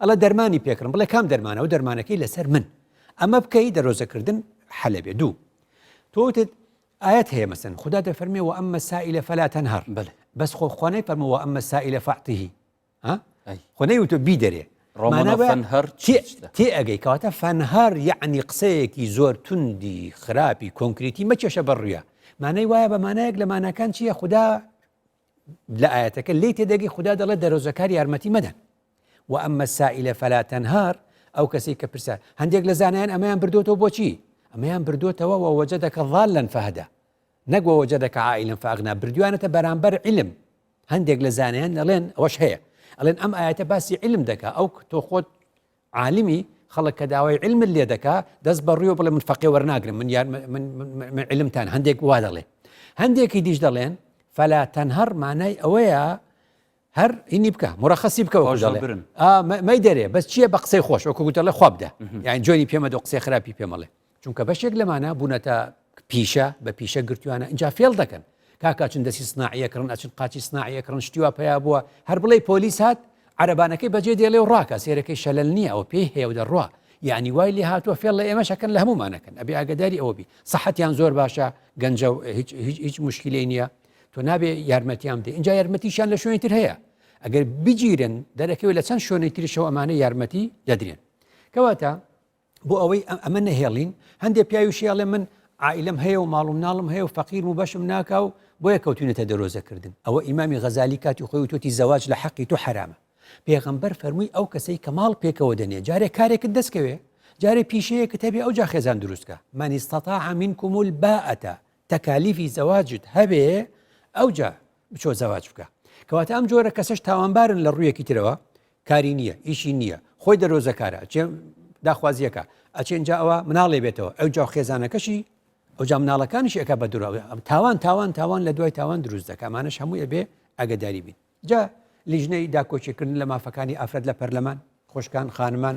ئەڵە دەرمانی پێکردم بڵێ کام دەرمانە و دەرمانەکەی لەسەر من ئەمە بکەی دەرۆزەکردن حەلە بێ دوو تۆتت ئاەت هەیە مەسەن خدا دەفەرمێ و ئەمە سائلە فەلا تەنهەر بەس خۆخوانەی فەرمووە ئەمە سائلە فەعتیهی خۆنەی وتۆ بی دەرێ تێ ئەگەی کەواتە فەنهەر یعنی قسەیەکی زۆر توندی خراپی کۆنکریتی مەچێشە بەڕوویە مانای وایە بە مانایەک لە مانەکان چییە خدا لە ئاەتەکە لێ تێدەگەی خدا دەڵێت دەرۆزەکار یارمەتی مەدەن و ئەمە سائلە فەلا تەنهەر ئەو کەسی کە پرسە هەندێک لە زانایان ئەمەیان بردوۆتەوە بۆچی ئەمەیان بردوۆتەوە و وەجەدەکە ضالًا فەهەدە نەگوە وەجەدەکە عائیلًا فەئەغنا بردووانەتە بەرامبەر عیلم هەندێک لە زانایان دەڵێن ئەوەش هەیە ئەڵێن ئەم ئاەتە باسی عیلم دەکا ئەو تۆ خۆت عالمی خەڵک کە داوای عیلمت لێ دەکا دەست بەڕوویەوە بڵێ من فەقێ وەرناگرم من عیلمتان هەندێک وا دەڵێ هەندێکی دیش دەڵێن فەلا تەنهەر مانای ئەوەیە هەر هینی بکە مڕەخەسی بکەوە مەی دەرێ بەس چییە بە قسەی خۆش وەکو گوتەڵێ خواب دە یان جۆنی پێمەدە قسەی خراپی پێمەڵێ چونکە بەشێک لەمانە بوونەتە پیشە بە پیشە گرتووانە اینجا فێڵ دەکەن کاکچن دەسی سناعیەکردن ئەچن قاچی سناعیەکردن شتیوا پیا بووە هەر بڵێ پۆلیس هات عربانەکەی بەجێ دێڵێ و ڕاکە سێرەکەی شەلل نییە ئەوە پێی هەیە و دەڕوا یعنی وای لێ هاتووە فێڵ لە ئێمەشەکەن لە هەمومانەکەن ئەبێ ئاگداری ئەوە بی سەحەتیان زۆر باشە گەنجە و هیچ مشکلەی نییە تۆ نابێ یارمەتیان بدەیت اینجا یارمەتیشان لە شوێنی تر هەیە ئەگەر بگیرن دەرەکەوێت لە چەند شوێنی تریشەوە ئەمانە یارمەتی دەدرێن کەواتە بۆ ئەوەی ئەمە نەهێڵین هەندێک پیاویشیاڵێ من عائلەم هەیە و ماڵ و مناڵم هەیە و فەقیر و بەشم ناکا و بۆیە کەوتونێتە دەرۆزەکردن ئەوە ئیمامی غەزالی کاتی خۆی وتۆتی زەواج لە حەقی تۆ حرامە پێغەمبەر فەرمووی ئەو کەسەی کە ماڵ پێکەوە دەنێ جارێک کارێکت دەستکەوێ جارێک پیشەیەکت هەبێ ئەو جا خێزان دروستکە من استطاع منكم الباءة تەکالیفی زەواجت هەبێ ئەو جا بچۆ زەواج بکە کەواتە ئەم جۆرە کەسەش تاوانبارن لە ڕوویەکی ترەوە کاری نییە ئیشی نییە خۆی دەرۆزەکارە داخوازیەکە ئەچێنجا ئەوە مناڵێ بێتەوە ئەو جا خێزانەکەشی ئەو جا مناڵەکانیش ئەەکە بە دوورەوە تاوان لە دوای تاوان دروست دەکە ئەمانەش هەمووی ئەبێ ئەگەداری بین جا لیژنەی داکۆچیکردن لە مافەکانی ئافرەت لە پەرلەمان خۆشکان خانمان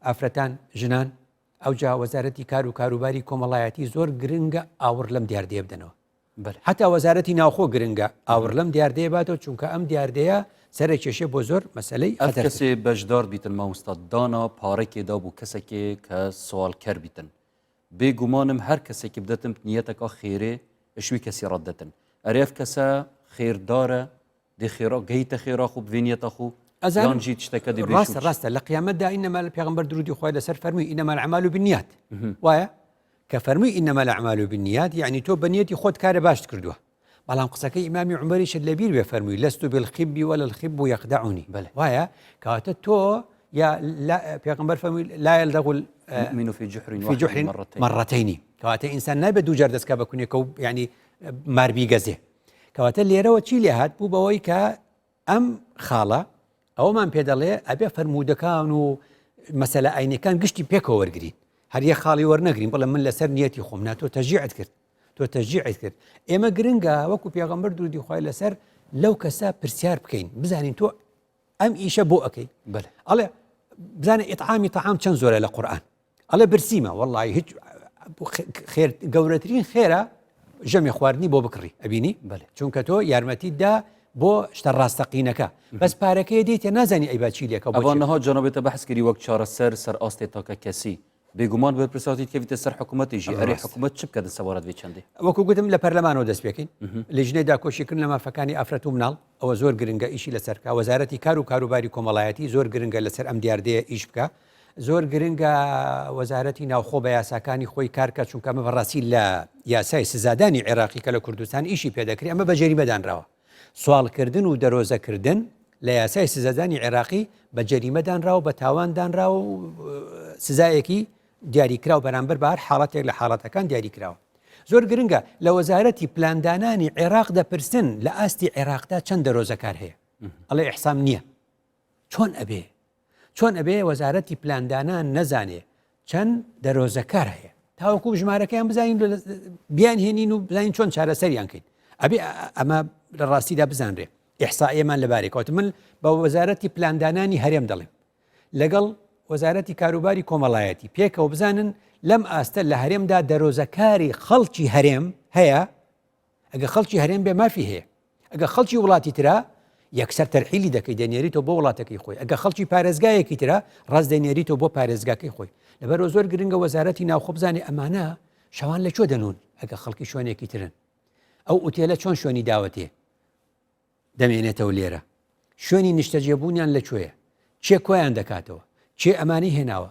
ئافرەتان ژنان ئەو جا وەزارەتی کار و کاروباری کۆمەڵایەتی زۆر گرنگە ئاور لەم دیاردەیە بدەنەوە حتا وەزارەتی ناوخۆ گرنگە ئاور لەم دیاردەیە باتەوە چونکە ئەم دیاردەیە سەرێک کێشێ بۆ زۆر مەسەلەی کەسێ بەشدار بیتن مامۆستا دانا پارێکێدا بوو کەسێکێ کە سوالکەر بیتن بێگومانم هەر کەسێکی بدەتم نیەتەکە خێرێ شوی کەسی ڕەدەتن ئەرێف کەسە خێردارە دێ خێرا گەیتە خێرا خوب بینیەتە خوب یانجی تشتەکە ڕاستە لە قیامەتدا ئینەما پێغەمبەر درودی خۆی لەسەر فەرمووی ئینەما الأعمال بالنیات وایە کە فەرمووی ئینەما الأعمال بالنیات یعنی تۆ بەنیەتی خۆت کارە باشت کردووە بەڵام قسەکەی ئیمامی عومەریشت لەبیر بێ فەرمووی لەست بالخب ولا الخب يخدعني وایە کەواتە تۆ يا لا پیغمبر فرمي لا يلدغ مؤمن في جحر مرتين كواتا انسان نابد دوو جەردەستکە بە کونێکە و ینی ماربی گەزێ کەواتە لێرەوە چی لێ هات بوو بەوەی کە ئەم خاڵە ئەومان پێ دەڵێ ئەبێ فەرمودەکان و مەسەلە ئاینەکان گشتی پێکەوە وەرگین هەریە خاڵی وەرنەگرین بەڵێ من لەسەر نیەتی خۆم نا تۆ تەژیعت کرد تۆ تەژیعت کرد ئێمە گرنگە وەکو پێغەمبەر درودی خوای لەسەر لەو کەسە پرسیار بکەین بزانین تۆ ئەم ئیشە بۆ ئەەکەی ئەڵێ بزانێ ئیطعامی طعام چەند زۆرە لە قورئان ئەڵێ برسیمە وەڵڵی هیچ خێر گەورەترین خێرە ژەمی خواردنی بۆ بکڕی ئەبینی چونکە تۆ یارمەتیتدا بۆ شتە ڕاستەقینەکە بەس پارەکەی دێتە نازانی ئەی باچی لێکە ئەوانەها جانەبێتە بەحسکردی وەک چارەسەر سەر ئاستی تاکە کەسی بێگومان بە پرساتی کەویتە سەر حکوومەتیژی ئەرێ حکوومەت چ بکە دەسەوارەت بێ چەندێ وەکو گوتم لە پەرلەمانەوە دەست پێکەین لەژنەی داکۆشیکردن لە مافەکانی ئافرەت و مناڵ ئەوە زۆر گرنگە ئیشی لەسەرکە وەزارەتی کار و کاروباری کۆمەڵایەتی زۆر گرنگە لەسەر ئەم دیاردەیە ئیش بکە زۆر گرنگە وەزارەتی ناوخۆ بە یاساکانی خۆی کارکە چونکە ئەمە بەڕاستی لە یاسای سزادانی عێراقی کە لە کوردستان ئیشی پێدەکری ئەمە بە جەریمەدانراوە سوالکردن و دەرۆزەکردن لە یاسای سزادانی عێراقی بە جەریمەدانراوە بە تاواندانراوە و سزایەکی دیاریکراو بەرامبەر بە هەر حاڵەتێک لە حاڵەتەکان دیاریکراوە زۆر گرنگە لە وەزارەتی پلاندانانی عێراق دەپرسن لە ئاستی عێراقدا چەند دەرۆزەکار هەیە ئەڵێ ئیحسام نییە چۆن ئەبێ وەزارەتی پلاندانان نەزانێ چەند دەرۆزەکار هەیە تاوەکو ژمارەکەیان بزانین بیان هێنین و بزانین چۆن چارەسەریان کەین ئەبێ ئەمە لە ڕاستیدا بزانرێ ئیحسائیەمان لەبارێکەوە من بە وەزارەتی پلاندانانی هەرێم دەڵێم لەگەڵ وەزارەتی کاروباری کۆمەڵایەتی پێکەوە بزانن لەم ئاستە لە هەرێمدا دەرۆزەکاری خەڵکی هەرێم هەیە ئەگە خەڵکی هەرێم بێ مافی هەیە ئەگە خەڵکی وڵاتی ترا یەکسەر تەرحیلی دەکەی دەنێریتەوە بۆ وڵاتەکەی خۆی ئەگە خەڵکی پارێزگایەکی ترا ڕاست دەنێریتەوە بۆ پارێزگاکەی خۆی لەبەرەوە زۆر گرنگە وەزارەتی ناوخۆ بزانێ ئەمانە شەوان لە چۆ دەنون ئەگە خەڵکی شوێنێکی ترن ئەو ئوتێلە چۆن شوێنی داوەتێ دەمێنێتەوە لێرە شوێنی نیشتەجێبوونیان لەکوێیە چێ کۆیان دەکاتەوە چێ ئەمانی هێناوە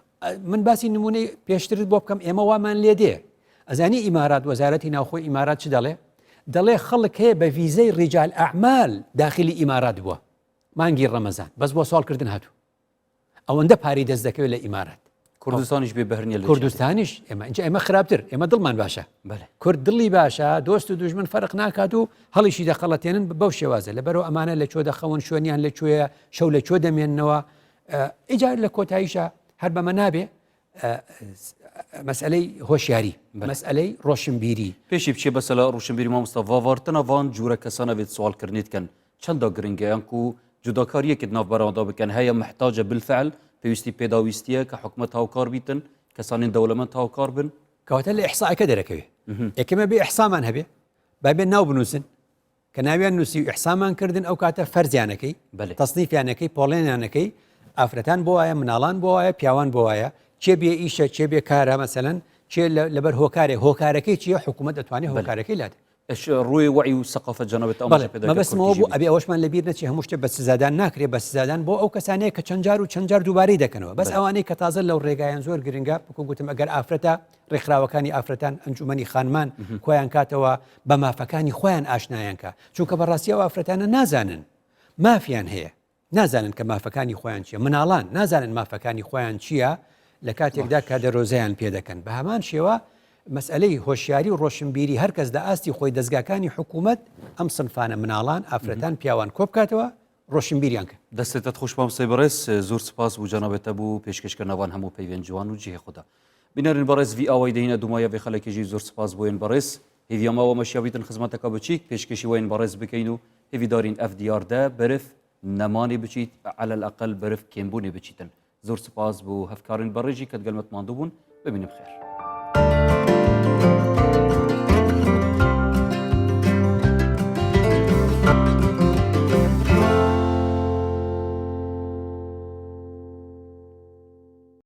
من باسی نمونەی پێشترت بۆ بکەم ئێمە وامان لێ دێ ئەزانی ئیمارات وەزارەتی ناوخۆی ئیمارات چ دەڵێ خەڵک هەیە بە ڤیزەی ڕیجال ئەعمال داخلی ئیمارات بووە مانگی ڕەمەزان بەس بۆ ساڵکردن هاتوو ئەوەندە پاری دەست دەکەوێت لە ئیمارات کوردستانیش بێ بەهرنیە لە کوردستانیش ئێمە خراپتر ئێمە دڵمان باشە کورد دڵی باشە دۆست و دوژمن فەرق ناکات و هەڵیشی دەخەڵەتێنن بەو شێوازە لەبەرەوە ئەمانە لە چۆ دەخەون شوێنیان لەکوێیە شەو لە چۆ دەمێننەوە ئیجار لە کۆتاییشە هەر بەمە نابێ مەسئلەی هۆشیاری مەسئلەی ڕۆشنبیری پێشی بچێ بەسە لە ڕۆشنبیری مامۆستا ڤاڤارتنە وان جوورە کەسانە بێت سوالکردنیتکەن چەندە گرنگەیان و جوداکاریەکت ناوبەرەوەدا بکەن هەیە محتاجە بالفعل پێویستی پێداویستیە کە حکومەت هاوکار بیتن کەسانی دەوڵەمەند هاوکار بن کەواتە لە ئیحسائەکە دەرەکەوێ یەکەمە بێ ئیحسامان هەبێ بابێ ناو بنووسن کە ناویان نووسی و ئیحسامان کردن ئەو کاتە فەرزیانەکەی تەصنیفیانەکەی پۆڵێنیانەکەی ئافرەتان بۆ وایە مناڵان بۆ وایە پیاوان بۆ وایە چێ بێ ئیشە چێ بێ کارە مەسەلەن چێ لەبەر هۆکارەکەی چیە حکوومەت دەتوانێت هۆکارەکەی لات ڕووی وعی و سەقافەت جەنابەت مەبەستمەوە بوو ئەبێ ئەوەشمان لەبیر نەچێ هەموو شتێ بە سزادان ناکرێت بە سزادان بۆ ئەو کەسانەیە کە چەند جار دووبارەی دەکەنەوە بەس ئەوانەی کە تازە لەو ڕێگایان زۆر گرنگە بکو گوتم ئەگەر ئافرەتە ڕێکخراوەکانی ئافرەتان ئەنجومەنی خانمان خۆیان کاتەوە بە مافەکانی خۆیان ئاشنایان کە چونکە بەڕاستی ئەو ئافرەتانە نازانن مافیان هەیە نازانن کە مافەکانی خۆیان چیە مناڵان نازانن مافەکانی خۆیان چییە لە کاتێکدا کە دەرۆزەیان پێ دەکەن بە هەمان شێوە مەسئلەی هۆشیاری و ڕۆشنبیری هەرکەس دە ئاستی خۆی دەستگاکانی حکوومەت ئەم سنفانە مناڵان ئافرەتان پیاوان کۆ بکاتەوە ڕۆشنبیریان کرد دەستێتت خوشبام سەیبەڕێز زۆر سپاس بوو جەنابێتە بوو پێشکەشکردنەوان هەموو پەیوەند جوان و جێ خوددا بینەرن بەڕێز وی ئاوای دەینە دومایە بێ خەڵکێکی زۆر سپاس بۆین بەڕێز هیویاماوە مەشیاویتن خزمەتەکە بچیک پێشکەشی وین بەڕێز بکەین و هێویدارین ئەفدیاردە برف نەمانی بچیت على الأقل برف کێمبوونێ بچیتن زۆر سپاس بوو هەفکارین بەڕێژی کە دگەلمەتماندوو بوون ببینیم خێر